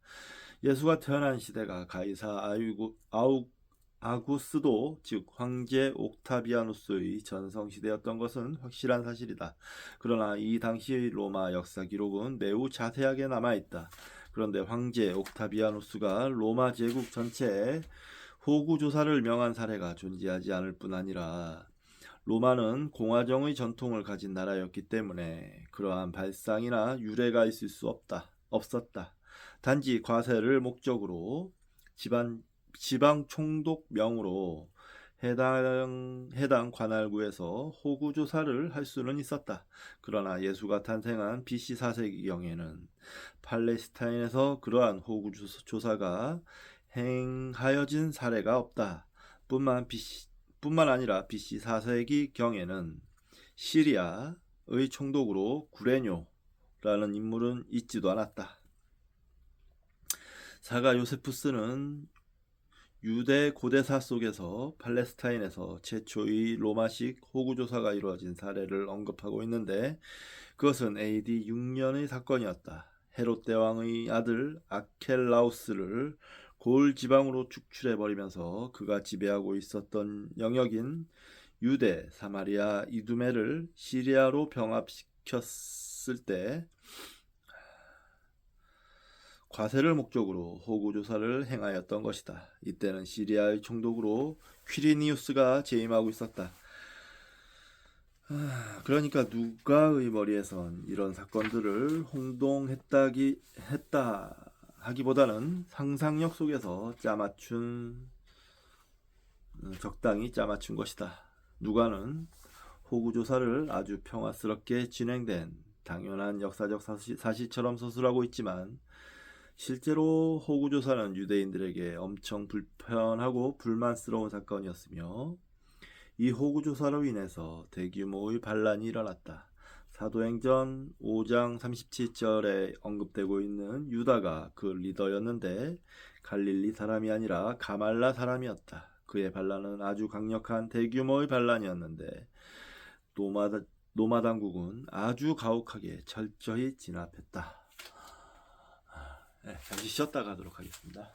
예수가 태어난 시대가 가이사 아구스도 즉 황제 옥타비아누스의 전성시대였던 것은 확실한 사실이다. 그러나 이 당시의 로마 역사 기록은 매우 자세하게 남아있다. 그런데 황제 옥타비아누스가 로마 제국 전체에 호구조사를 명한 사례가 존재하지 않을 뿐 아니라 로마는 공화정의 전통을 가진 나라였기 때문에 그러한 발상이나 유래가 있을 수 없었다. 단지 과세를 목적으로 지방 총독명으로 해당 관할구에서 호구조사를 할 수는 있었다. 그러나 예수가 탄생한 BC 4세기경에는 팔레스타인에서 그러한 호구조사가 행하여진 사례가 없다. 뿐만 아니라 BC 4세기경에는 시리아의 총독으로 구레뇨라는 인물은 있지도 않았다. 사가 요세푸스는 유대 고대사 속에서 팔레스타인에서 최초의 로마식 호구조사가 이루어진 사례를 언급하고 있는데 그것은 AD 6년의 사건이었다. 헤롯 대왕의 아들 아켈라우스를 고을 지방으로 축출해버리면서 그가 지배하고 있었던 영역인 유대, 사마리아, 이두메를 시리아로 병합시켰을 때 과세를 목적으로 호구조사를 행하였던 것이다. 이때는 시리아의 총독으로 퀴리니우스가 재임하고 있었다. 그러니까 누가의 머리에선 이런 사건들을 홍동했다 하기보다는 상상력 속에서 적당히 짜맞춘 것이다. 누가는 호구조사를 아주 평화스럽게 진행된 당연한 역사적 사실처럼 서술하고 있지만 실제로 호구조사는 유대인들에게 엄청 불편하고 불만스러운 사건이었으며 이 호구조사로 인해서 대규모의 반란이 일어났다. 사도행전 5장 37절에 언급되고 있는 유다가 그 리더였는데 갈릴리 사람이 아니라 가말라 사람이었다. 그의 반란은 아주 강력한 대규모의 반란이었는데 로마 당국은 아주 가혹하게 철저히 진압했다. 잠시 쉬었다 가도록 하겠습니다.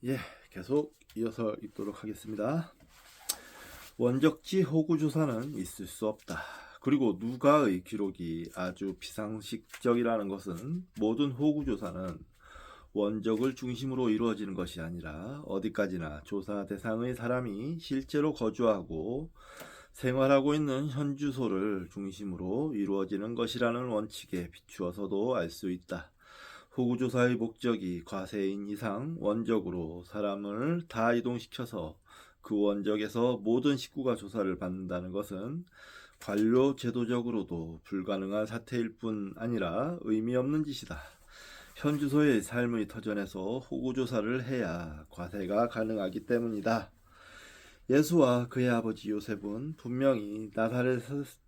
예, 계속 이어서 읽도록 하겠습니다. 원적지 호구 조사는 있을 수 없다. 그리고 누가의 기록이 아주 비상식적이라는 것은 모든 호구 조사는 원적을 중심으로 이루어지는 것이 아니라 어디까지나 조사 대상의 사람이 실제로 거주하고 생활하고 있는 현 주소를 중심으로 이루어지는 것이라는 원칙에 비추어서도 알 수 있다. 호구조사의 목적이 과세인 이상 원적으로 사람을 다 이동시켜서 그 원적에서 모든 식구가 조사를 받는다는 것은 관료 제도적으로도 불가능한 사태일 뿐 아니라 의미 없는 짓이다. 현 주소의 삶의 터전에서 호구조사를 해야 과세가 가능하기 때문이다. 예수와 그의 아버지 요셉은 분명히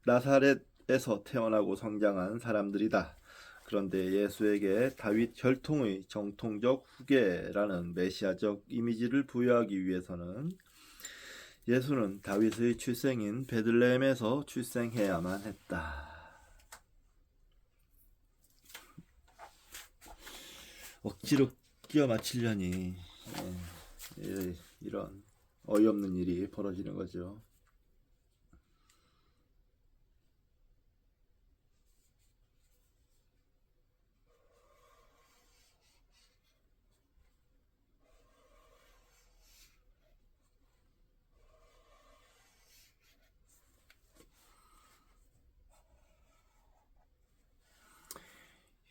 나사렛에서 태어나고 성장한 사람들이다. 그런데 예수에게 다윗 혈통의 정통적 후계라는 메시아적 이미지를 부여하기 위해서는 예수는 다윗의 출생인 베들레헴에서 출생해야만 했다. 억지로 끼워 맞추려니 이런 어이없는 일이 벌어지는 거죠.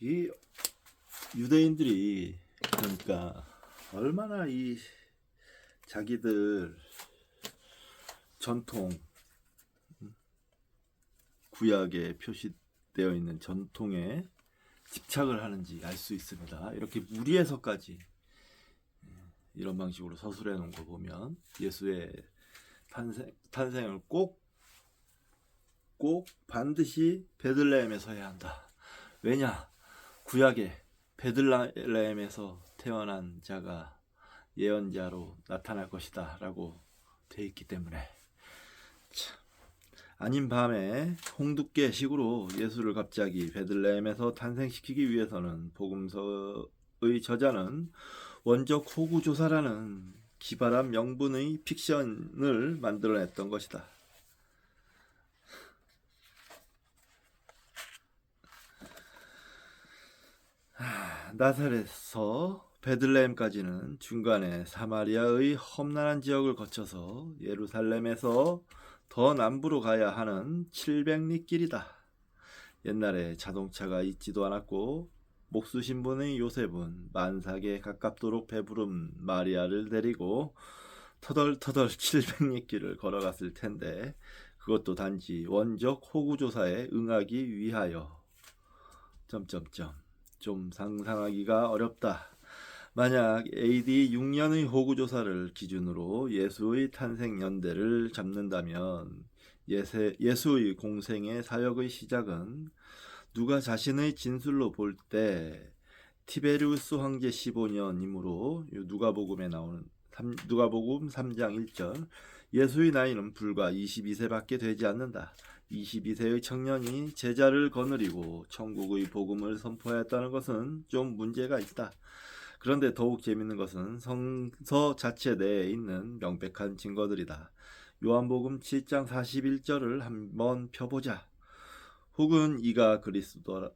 이 유대인들이 그러니까 얼마나 이 자기들 전통 구약에 표시되어 있는 전통에 집착을 하는지 알 수 있습니다. 이렇게 무리해서까지 이런 방식으로 서술해 놓은 거 보면 예수의 탄생을 꼭 반드시 베들레헴에서 해야 한다. 왜냐? 구약에 베들레헴에서 태어난 자가 예언자로 나타날 것이다 라고 돼 있기 때문에 참. 아닌 밤에 홍두깨식으로 예수를 갑자기 베들레헴에서 탄생시키기 위해서는 복음서의 저자는 원적 호구조사라는 기발한 명분의 픽션을 만들어냈던 것이다. 나사렛에서 베들레헴까지는 중간에 사마리아의 험난한 지역을 거쳐서 예루살렘에서 더 남부로 가야 하는 700리 길이다. 옛날에 자동차가 있지도 않았고 목수 신분의 요셉은 만삭에 가깝도록 배부른 마리아를 데리고 터덜터덜 700리 길을 걸어갔을 텐데 그것도 단지 원적 호구조사에 응하기 위하여... 좀 상상하기가 어렵다. 만약 AD 6년의 호구조사를 기준으로 예수의 탄생 연대를 잡는다면 예수의 공생의 사역의 시작은 누가 자신의 진술로 볼 때 티베리우스 황제 15년이므로 누가복음에 나오는 누가복음 3장 1절 예수의 나이는 불과 22세밖에 되지 않는다. 22세의 청년이 제자를 거느리고 천국의 복음을 선포했다는 것은 좀 문제가 있다. 그런데 더욱 재밌는 것은 성서 자체 내에 있는 명백한 증거들이다. 요한복음 7장 41절을 한번 펴보자. 혹은 이가 그리스도라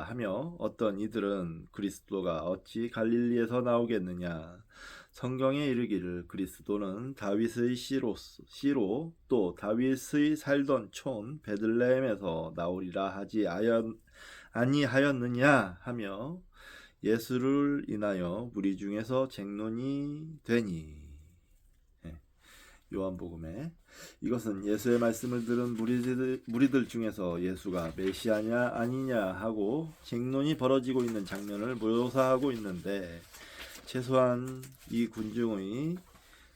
하며 어떤 이들은 그리스도가 어찌 갈릴리에서 나오겠느냐. 성경에 이르기를 그리스도는 다윗의 씨로 또 다윗의 살던 촌 베들레헴에서 나오리라 하지 아니하였느냐 하며 예수를 인하여 무리 중에서 쟁론이 되니. 요한복음에 이것은 예수의 말씀을 들은 무리들 중에서 예수가 메시아냐 아니냐 하고 쟁론이 벌어지고 있는 장면을 묘사하고 있는데 최소한 이 군중의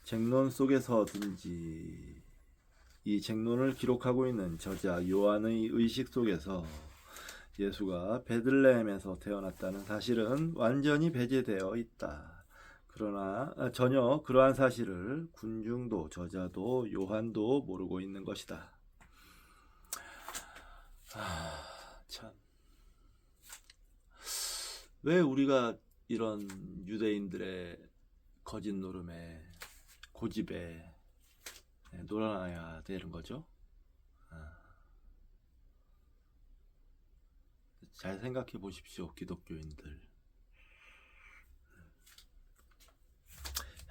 쟁론 속에서든지 이 쟁론을 기록하고 있는 저자 요한의 의식 속에서 예수가 베들레헴에서 태어났다는 사실은 완전히 배제되어 있다. 그러나 전혀 그러한 사실을 군중도 저자도 요한도 모르고 있는 것이다. 참. 왜 우리가 이런 유대인들의 거짓 노름에 고집에 놀아나야 되는 거죠. 잘 생각해 보십시오, 기독교인들.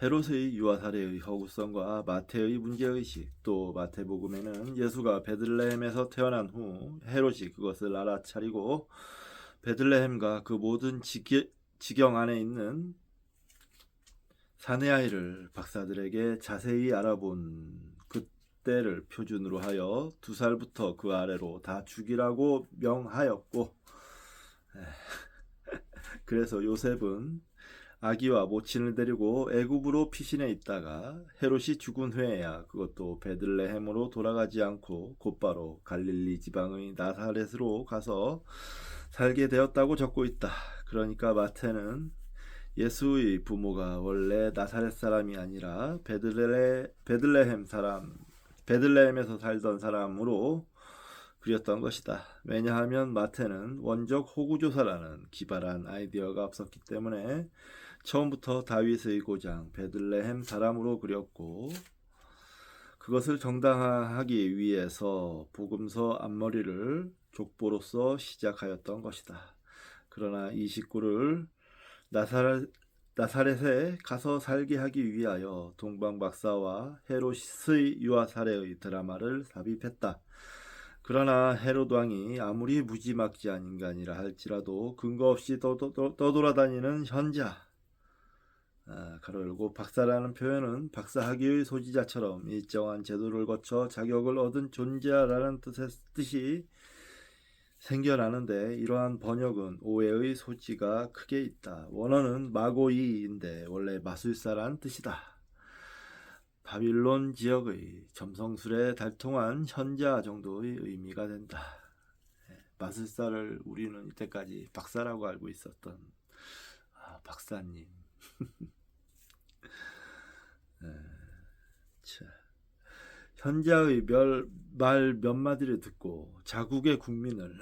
헤롯의 유아 사례의 허구성과 마태의 문제의식, 또 마태복음에는 예수가 베들레헴에서 태어난 후 헤롯이 그것을 알아차리고 베들레헴과 그 모든 지경 안에 있는 사내 아이를 박사들에게 자세히 알아본 그때를 표준으로 하여 2살부터 그 아래로 다 죽이라고 명하였고, 그래서 요셉은 아기와 모친을 데리고 애굽으로 피신해 있다가 헤롯이 죽은 후에야 그것도 베들레헴으로 돌아가지 않고 곧바로 갈릴리 지방의 나사렛으로 가서 살게 되었다고 적고 있다. 그러니까 마태는 예수의 부모가 원래 나사렛 사람이 아니라 베들레헴에서 살던 사람으로 그렸던 것이다. 왜냐하면 마태는 원적 호구조사라는 기발한 아이디어가 없었기 때문에 처음부터 다윗의 고장 베들레헴 사람으로 그렸고, 그것을 정당화하기 위해서 복음서 앞머리를 족보로서 시작하였던 것이다. 그러나 이 식구를 나사렛에 가서 살게 하기 위하여 동방박사와 헤롯의 유아 사례의 드라마를 삽입했다. 그러나 헤롯 왕이 아무리 무지막지한 인간이라 할지라도 근거 없이 떠돌아다니는 현자, 가로 열고 박사라는 표현은 박사학위의 소지자처럼 일정한 제도를 거쳐 자격을 얻은 존재라는 뜻이 생겨나는데, 이러한 번역은 오해의 소지가 크게 있다. 원어는 마고이인데 원래 마술사란 뜻이다. 바빌론 지역의 점성술에 달통한 현자 정도의 의미가 된다. 마술사를 우리는 이때까지 박사라고 알고 있었던 박사님. 현자의 말 몇 마디를 듣고 자국의 국민을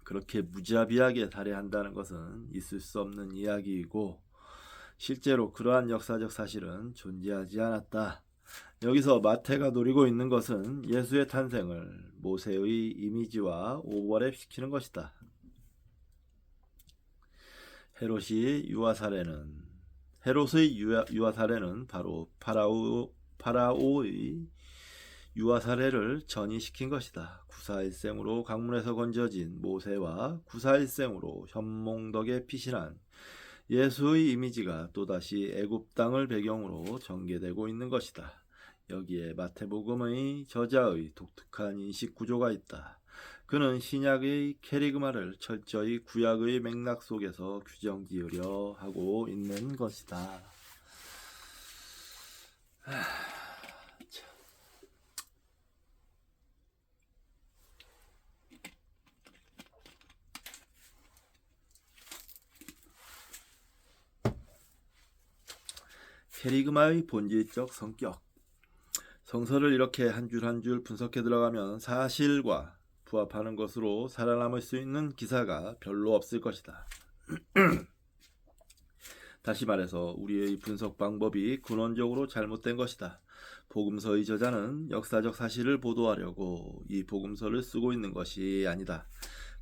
그렇게 무자비하게 살해한다는 것은 있을 수 없는 이야기이고, 실제로 그러한 역사적 사실은 존재하지 않았다. 여기서 마태가 노리고 있는 것은 예수의 탄생을 모세의 이미지와 오버랩시키는 것이다. 헤롯의 유아 사례는 바로 파라오의 유아 사례를 전이시킨 것이다. 구사일생으로 강문에서 건져진 모세와 구사일생으로 현몽덕에 피신한 예수의 이미지가 또다시 애굽 땅을 배경으로 전개되고 있는 것이다. 여기에 마태복음의 저자의 독특한 인식 구조가 있다. 그는 신약의 캐리그마를 철저히 구약의 맥락 속에서 규정지으려 하고 있는 것이다. 캐리그마의 본질적 성격. 성서를 이렇게 한 줄 한 줄 분석해 들어가면 사실과 부합하는 것으로 살아남을 수 있는 기사가 별로 없을 것이다. 다시 말해서 우리의 분석 방법이 근원적으로 잘못된 것이다. 복음서의 저자는 역사적 사실을 보도하려고 이 복음서를 쓰고 있는 것이 아니다.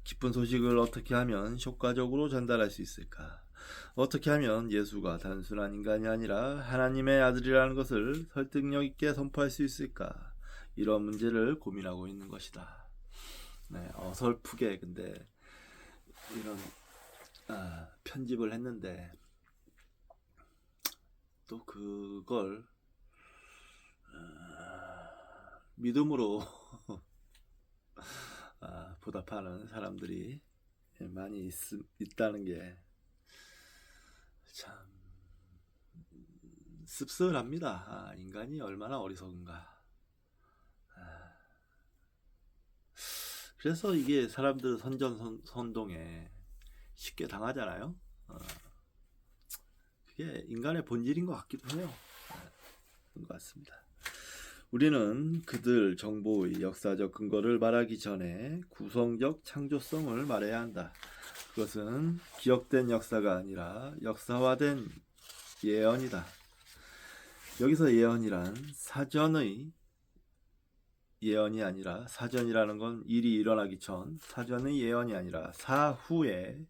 기쁜 소식을 어떻게 하면 효과적으로 전달할 수 있을까? 어떻게 하면 예수가 단순한 인간이 아니라 하나님의 아들이라는 것을 설득력 있게 선포할 수 있을까? 이런 문제를 고민하고 있는 것이다. 어설프게 근데 이런 편집을 했는데 또 그걸 믿음으로 보답하는 사람들이 많이 있다는 게 참 씁쓸합니다. 인간이 얼마나 어리석은가. 그래서 이게 사람들 선동에 쉽게 당하잖아요. 그게 인간의 본질인 것 같기도 해요. 그런 것 같습니다. 우리는 그들 정보의 역사적 근거를 말하기 전에 구성적 창조성을 말해야 한다. 그것은 기억된 역사가 아니라 역사화된 예언이다. 여기서 예언이란 사전의 예언이 아니라, 사전이라는 건 일이 일어나기 전, 사전의 예언이 아니라 사후에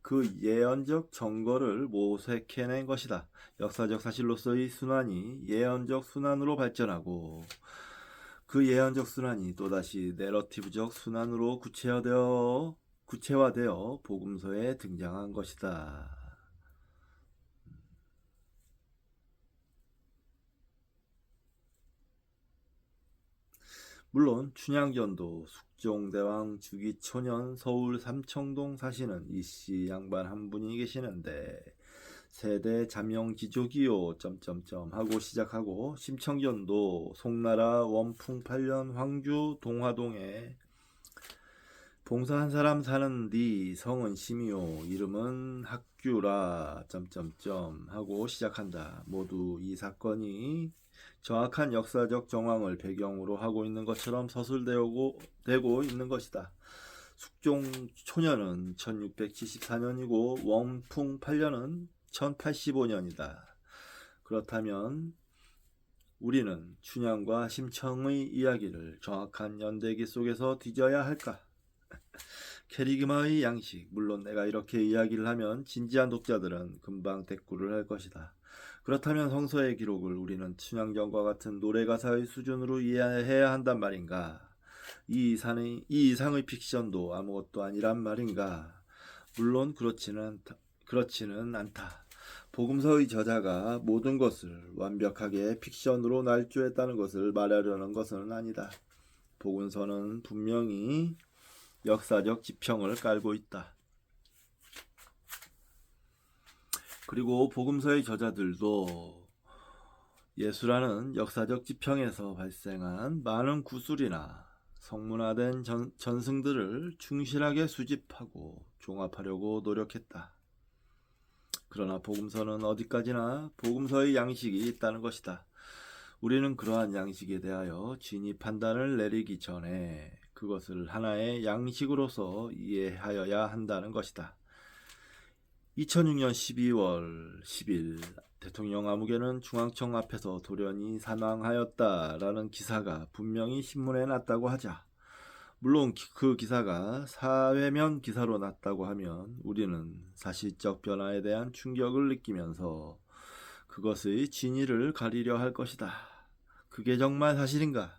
그 예언적 증거를 모색해낸 것이다. 역사적 사실로서의 순환이 예언적 순환으로 발전하고 그 예언적 순환이 또다시 내러티브적 순환으로 구체화되어 복음서에 등장한 것이다. 물론 춘향전도, 숙종대왕, 주기초년, 서울 삼청동 사시는 이씨 양반 한 분이 계시는데 세대 잠영기족이요 하고 시작하고, 심청전도 송나라 원풍 8년 황주 동화동에 봉사 한 사람 사는디 성은 심이요 이름은 학규라 하고 시작한다. 모두 이 사건이 정확한 역사적 정황을 배경으로 하고 있는 것처럼 서술되고 있는 것이다. 숙종 초년은 1674년이고 원풍 8년은 1085년이다. 그렇다면 우리는 춘향과 심청의 이야기를 정확한 연대기 속에서 뒤져야 할까? 캐리그마의 양식, 물론 내가 이렇게 이야기를 하면 진지한 독자들은 금방 대꾸를 할 것이다. 그렇다면 성서의 기록을 우리는 춘향전과 같은 노래가사의 수준으로 이해해야 한단 말인가? 이 이상의 픽션도 아무것도 아니란 말인가? 물론 그렇지는 않다. 복음서의 저자가 모든 것을 완벽하게 픽션으로 날조했다는 것을 말하려는 것은 아니다. 복음서는 분명히 역사적 지평을 깔고 있다. 그리고 복음서의 저자들도 예수라는 역사적 지평에서 발생한 많은 구술이나 성문화된 전승들을 충실하게 수집하고 종합하려고 노력했다. 그러나 복음서는 어디까지나 복음서의 양식이 있다는 것이다. 우리는 그러한 양식에 대하여 진위 판단을 내리기 전에 그것을 하나의 양식으로서 이해하여야 한다는 것이다. 2006년 12월 10일 대통령 아무개는 중앙청 앞에서 돌연히 사망하였다라는 기사가 분명히 신문에 났다고 하자, 물론 그 기사가 사회면 기사로 났다고 하면 우리는 사실적 변화에 대한 충격을 느끼면서 그것의 진위를 가리려 할 것이다. 그게 정말 사실인가?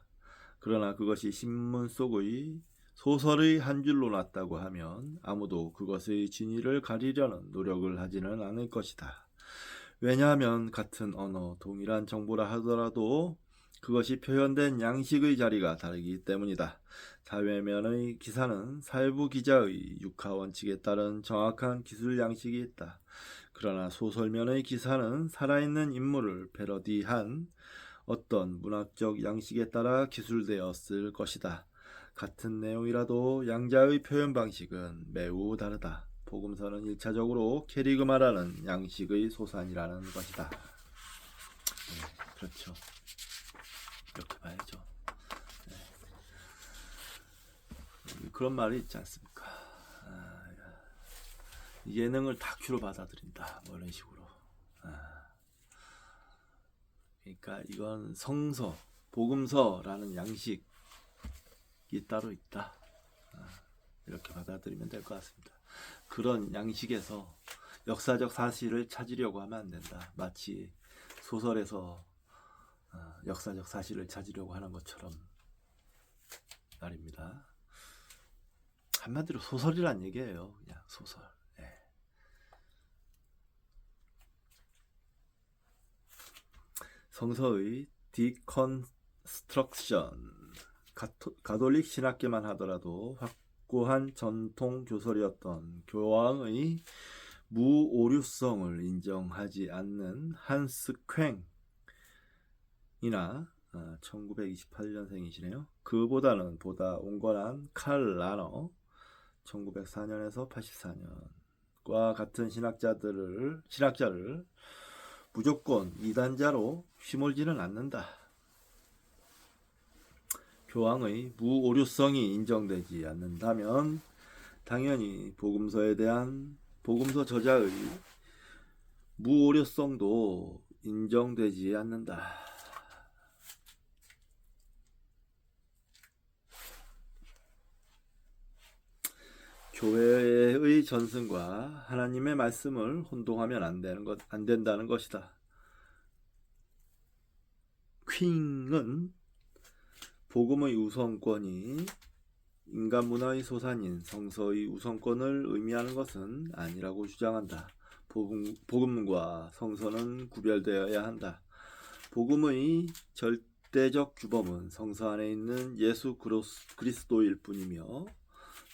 그러나 그것이 신문 속의 소설의 한 줄로 났다고 하면 아무도 그것의 진위를 가리려는 노력을 하지는 않을 것이다. 왜냐하면 같은 언어, 동일한 정보라 하더라도 그것이 표현된 양식의 자리가 다르기 때문이다. 사회면의 기사는 사회부 기자의 육하 원칙에 따른 정확한 기술 양식이 있다. 그러나 소설면의 기사는 살아있는 인물을 패러디한 어떤 문학적 양식에 따라 기술되었을 것이다. 같은 내용이라도 양자의 표현 방식은 매우 다르다. 복음서는 1차적으로 캐리그마라는 양식의 소산이라는 것이다. 그렇죠. 이렇게 봐야죠. 그런 말이 있지 않습니까? 예능을 다큐로 받아들인다, 뭐 이런 식으로. 그러니까 이건 성서, 복음서라는 양식이 따로 있다, 이렇게 받아들이면 될 것 같습니다. 그런 양식에서 역사적 사실을 찾으려고 하면 안 된다. 마치 소설에서 역사적 사실을 찾으려고 하는 것처럼 말입니다. 한마디로 소설이란 얘기예요. 그냥 소설. 성서의 디컨스트럭션, 가톨릭 신학계만 하더라도 확고한 전통 교설이었던 교황의 무오류성을 인정하지 않는 한스 쾡이나 1928년생이시네요. 그보다는 보다 온건한 칼 라너 1904년에서 84년과 같은 신학자를 무조건 이단자로 휘몰지는 않는다. 교황의 무오류성이 인정되지 않는다면 당연히 복음서에 대한 복음서 저자의 무오류성도 인정되지 않는다. 교회의 전승과 하나님의 말씀을 혼동하면 안 된다는 것이다. 퀸은 복음의 우선권이 인간 문화의 소산인 성서의 우선권을 의미하는 것은 아니라고 주장한다. 복음과 성서는 구별되어야 한다. 복음의 절대적 규범은 성서 안에 있는 예수 그리스도일 뿐이며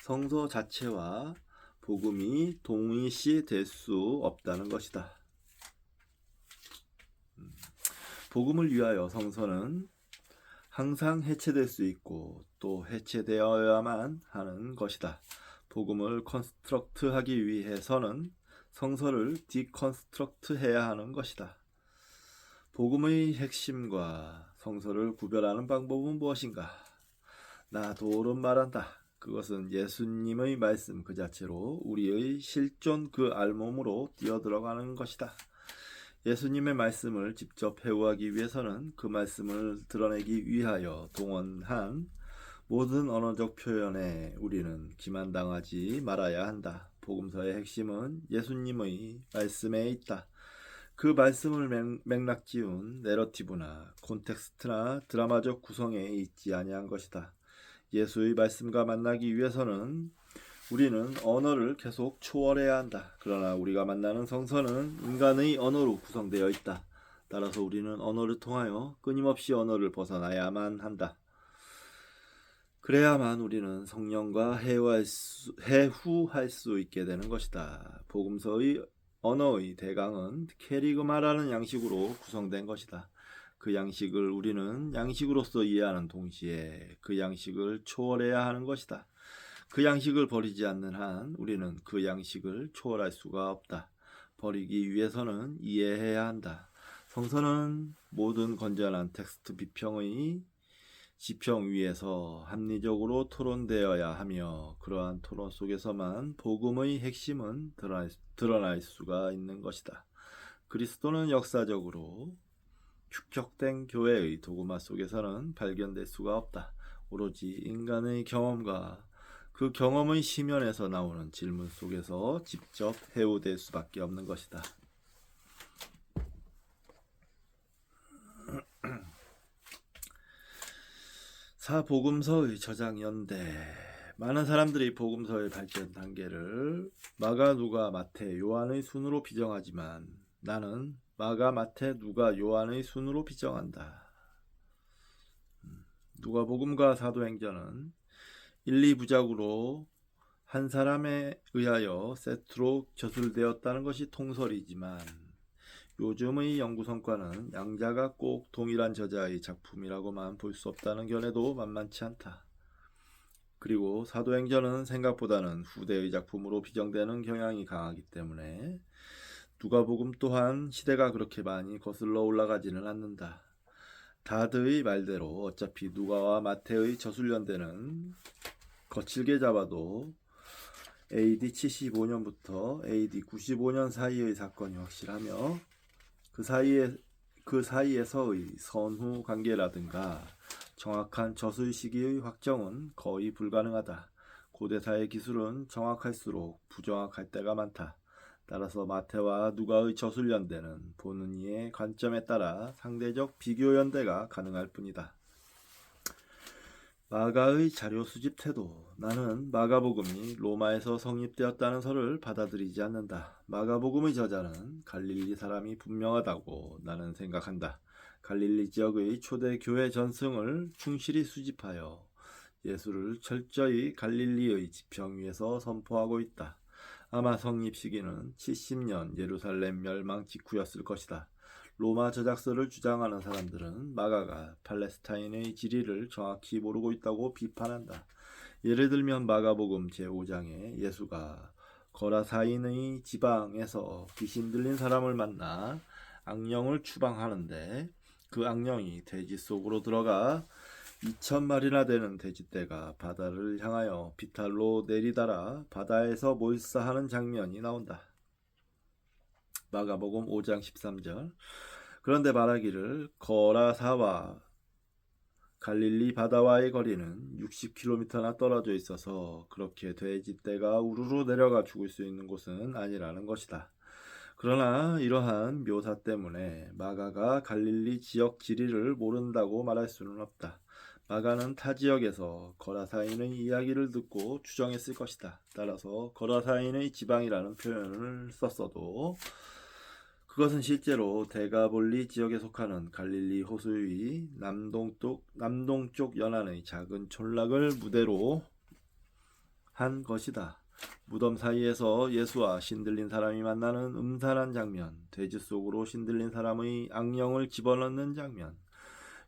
성서 자체와 복음이 동일시될 수 없다는 것이다. 복음을 위하여 성서는 항상 해체될 수 있고 또 해체되어야만 하는 것이다. 복음을 컨스트럭트하기 위해서는 성서를 디컨스트럭트해야 하는 것이다. 복음의 핵심과 성서를 구별하는 방법은 무엇인가? 나도 옳은 말한다. 그것은 예수님의 말씀 그 자체로 우리의 실존 그 알몸으로 뛰어들어가는 것이다. 예수님의 말씀을 직접 회우하기 위해서는 그 말씀을 드러내기 위하여 동원한 모든 언어적 표현에 우리는 기만당하지 말아야 한다. 복음서의 핵심은 예수님의 말씀에 있다. 그 말씀을 맥락 지운 내러티브나 콘텍스트나 드라마적 구성에 있지 아니한 것이다. 예수의 말씀과 만나기 위해서는 우리는 언어를 계속 초월해야 한다. 그러나 우리가 만나는 성서는 인간의 언어로 구성되어 있다. 따라서 우리는 언어를 통하여 끊임없이 언어를 벗어나야만 한다. 그래야만 우리는 성령과 해후할 수 있게 되는 것이다. 복음서의 언어의 대강은 캐리그마라는 양식으로 구성된 것이다. 그 양식을 우리는 양식으로서 이해하는 동시에 그 양식을 초월해야 하는 것이다. 그 양식을 버리지 않는 한 우리는 그 양식을 초월할 수가 없다. 버리기 위해서는 이해해야 한다. 성서는 모든 건전한 텍스트 비평의 지평 위에서 합리적으로 토론되어야 하며 그러한 토론 속에서만 복음의 핵심은 드러날 수가 있는 것이다. 그리스도는 역사적으로 축적된 교회의 도구마 속에서는 발견될 수가 없다. 오로지 인간의 경험과 그 경험의 심연에서 나오는 질문 속에서 직접 해오될 수밖에 없는 것이다. 사복음서의 저작 연대. 많은 사람들이 복음서의 발전 단계를 마가, 누가, 마태, 요한의 순으로 비정하지만 나는 마가, 마태, 누가, 요한의 순으로 비정한다. 누가복음과 사도행전은 1, 2부작으로 한 사람에 의하여 세트로 저술되었다는 것이 통설이지만 요즘의 연구 성과는 양자가 꼭 동일한 저자의 작품이라고만 볼 수 없다는 견해도 만만치 않다. 그리고 사도행전은 생각보다는 후대의 작품으로 비정되는 경향이 강하기 때문에 누가복음 또한 시대가 그렇게 많이 거슬러 올라가지는 않는다. 다드의 말대로 어차피 누가와 마태의 저술연대는 거칠게 잡아도 AD 75년부터 AD 95년 사이의 사건이 확실하며 그 사이에서의 선후 관계라든가 정확한 저술 시기의 확정은 거의 불가능하다. 고대사의 기술은 정확할수록 부정확할 때가 많다. 따라서 마태와 누가의 저술 연대는 보는 이의 관점에 따라 상대적 비교 연대가 가능할 뿐이다. 마가의 자료 수집 태도. 나는 마가복음이 로마에서 성립되었다는 설을 받아들이지 않는다. 마가복음의 저자는 갈릴리 사람이 분명하다고 나는 생각한다. 갈릴리 지역의 초대 교회 전승을 충실히 수집하여 예수를 철저히 갈릴리의 지평 위에서 선포하고 있다. 아마 성립 시기는 70년 예루살렘 멸망 직후였을 것이다. 로마 저작서를 주장하는 사람들은 마가가 팔레스타인의 지리를 정확히 모르고 있다고 비판한다. 예를 들면 마가복음 제5장에 예수가 거라사인의 지방에서 귀신 들린 사람을 만나 악령을 추방하는데 그 악령이 돼지 속으로 들어가 2,000마리나 되는 돼지떼가 바다를 향하여 비탈로 내리달아 바다에서 몰사하는 장면이 나온다. 마가복음 5장 13절. 그런데 말하기를 거라사와 갈릴리 바다와의 거리는 60km나 떨어져 있어서 그렇게 돼지떼가 우르르 내려가 죽을 수 있는 곳은 아니라는 것이다. 그러나 이러한 묘사 때문에 마가가 갈릴리 지역 지리를 모른다고 말할 수는 없다. 마가는 타 지역에서 거라사인의 이야기를 듣고 추정했을 것이다. 따라서 거라사인의 지방이라는 표현을 썼어도 그것은 실제로 데가볼리 지역에 속하는 갈릴리 호수의 남동쪽 연안의 작은 촌락을 무대로 한 것이다. 무덤 사이에서 예수와 신들린 사람이 만나는 음산한 장면, 돼지 속으로 신들린 사람의 악령을 집어넣는 장면,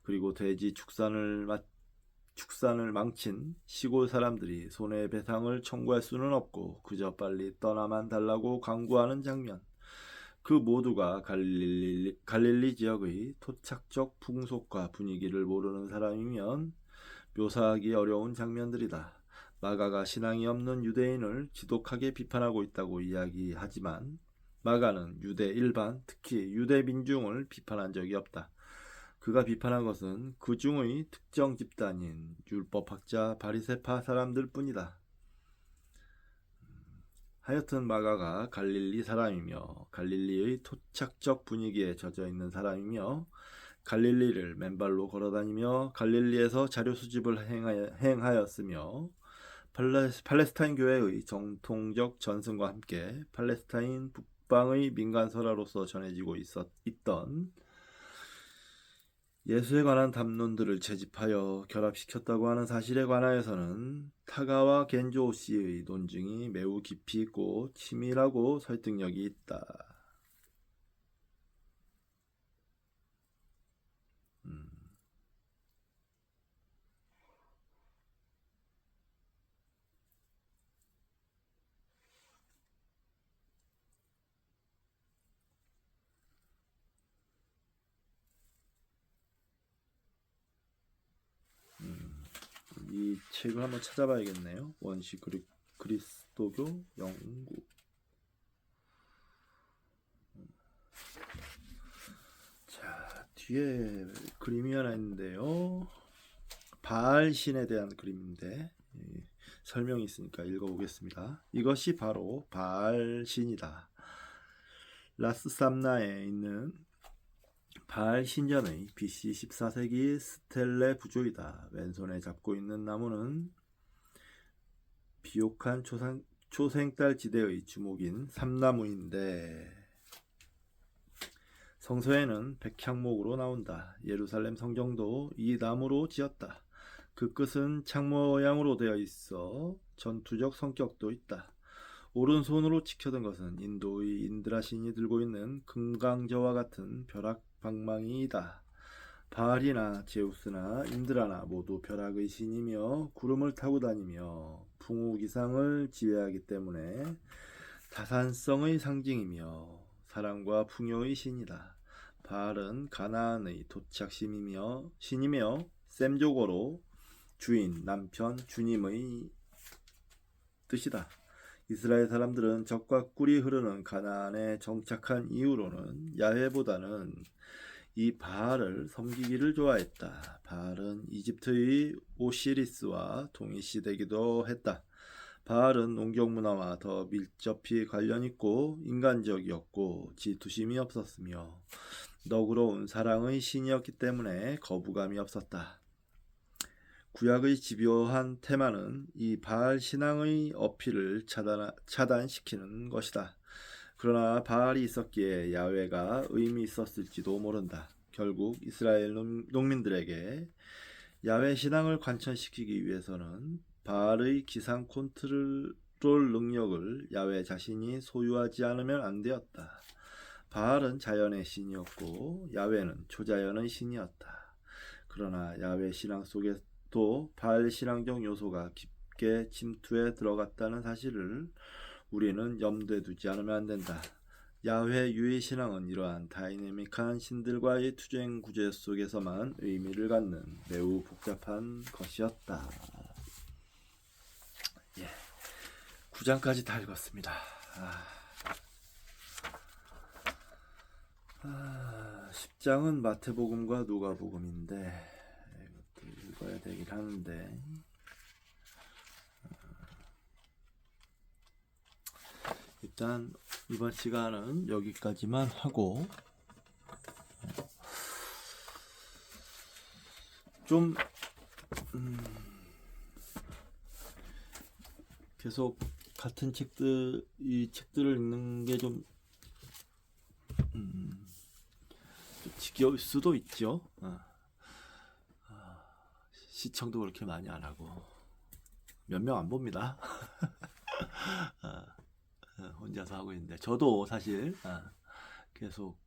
그리고 돼지 축산을 망친 시골 사람들이 손해배상을 청구할 수는 없고 그저 빨리 떠나만 달라고 강구하는 장면, 그 모두가 갈릴리 지역의 토착적 풍속과 분위기를 모르는 사람이면 묘사하기 어려운 장면들이다. 마가가 신앙이 없는 유대인을 지독하게 비판하고 있다고 이야기하지만 마가는 유대 일반, 특히 유대 민중을 비판한 적이 없다. 그가 비판한 것은 그 중의 특정 집단인 율법학자 바리새파 사람들 뿐이다. 하여튼 마가가 갈릴리 사람이며 갈릴리의 토착적 분위기에 젖어 있는 사람이며 갈릴리를 맨발로 걸어다니며 갈릴리에서 자료 수집을 행하였으며 팔레스타인 교회의 정통적 전승과 함께 팔레스타인 북방의 민간설화로서 전해지고 있던 예수에 관한 담론들을 채집하여 결합시켰다고 하는 사실에 관하여서는 타가와 겐조 씨의 논증이 매우 깊이 있고 치밀하고 설득력이 있다. 이 책을 한번 찾아봐야겠네요. 원시 그리스도교 연구. 자, 뒤에 그림이 하나 있는데요. 바알 신에 대한 그림인데 설명이 있으니까 읽어보겠습니다. 이것이 바로 바알 신이다. 라스삼나에 있는 바알 신전의 BC 14세기 스텔레 부조이다. 왼손에 잡고 있는 나무는 비옥한 초생달 지대의 주목인 삼나무인데 성서에는 백향목으로 나온다. 예루살렘 성경도 이 나무로 지었다. 그 끝은 창 모양으로 되어 있어 전투적 성격도 있다. 오른손으로 지켜든 것은 인도의 인드라 신이 들고 있는 금강저와 같은 벼락 방망이이다. 바알이나 제우스나 인드라나 모두 벼락의 신이며 구름을 타고 다니며 풍우기상을 지배하기 때문에 다산성의 상징이며 사랑과 풍요의 신이다. 바알은 가나안의 도착신이며 셈족어로 주인, 남편, 주님의 뜻이다. 이스라엘 사람들은 적과 꿀이 흐르는 가나안에 정착한 이후로는 야훼보다는 이 바알을 섬기기를 좋아했다. 바알은 이집트의 오시리스와 동일시되기도 했다. 바알은 농경문화와 더 밀접히 관련있고 인간적이었고 질투심이 없었으며 너그러운 사랑의 신이었기 때문에 거부감이 없었다. 구약의 집요한 테마는 이 바알 신앙의 어필을 차단시키는 것이다. 그러나 바알이 있었기에 야훼가 의미 있었을지도 모른다. 결국 이스라엘 농민들에게 야훼 신앙을 관철시키기 위해서는 바알의 기상 컨트롤 능력을 야훼 자신이 소유하지 않으면 안 되었다. 바알은 자연의 신이었고 야훼는 초자연의 신이었다. 그러나 야훼 신앙 속에도 바알 신앙적 요소가 깊게 침투해 들어갔다는 사실을 우리는 염두에 두지 않으면 안 된다. 야훼 유의 신앙은 이러한 다이내믹한 신들과의 투쟁 구제 속에서만 의미를 갖는 매우 복잡한 것이었다. 예, 9장까지 다 읽었습니다. 10장은 마태복음과 누가복음인데 이것도 읽어야 되긴 하는데 일단 이번 시간은 여기까지만 하고 좀 계속 같은 이 책들을 읽는 게 좀 지겨울 수도 있죠. 시청도 그렇게 많이 안 하고 몇 명 안 봅니다. 혼자서 하고 있는데 저도 사실 계속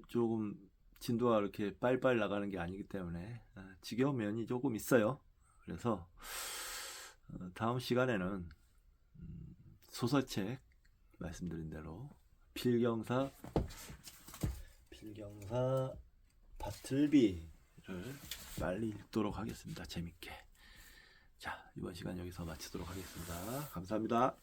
조금 진도가 이렇게 빨리빨리 나가는 게 아니기 때문에 지겨운 면이 조금 있어요. 그래서 다음 시간에는 소설책 말씀드린 대로 필경사 바틀비를 빨리 읽도록 하겠습니다. 재밌게. 자, 이번 시간 여기서 마치도록 하겠습니다. 감사합니다.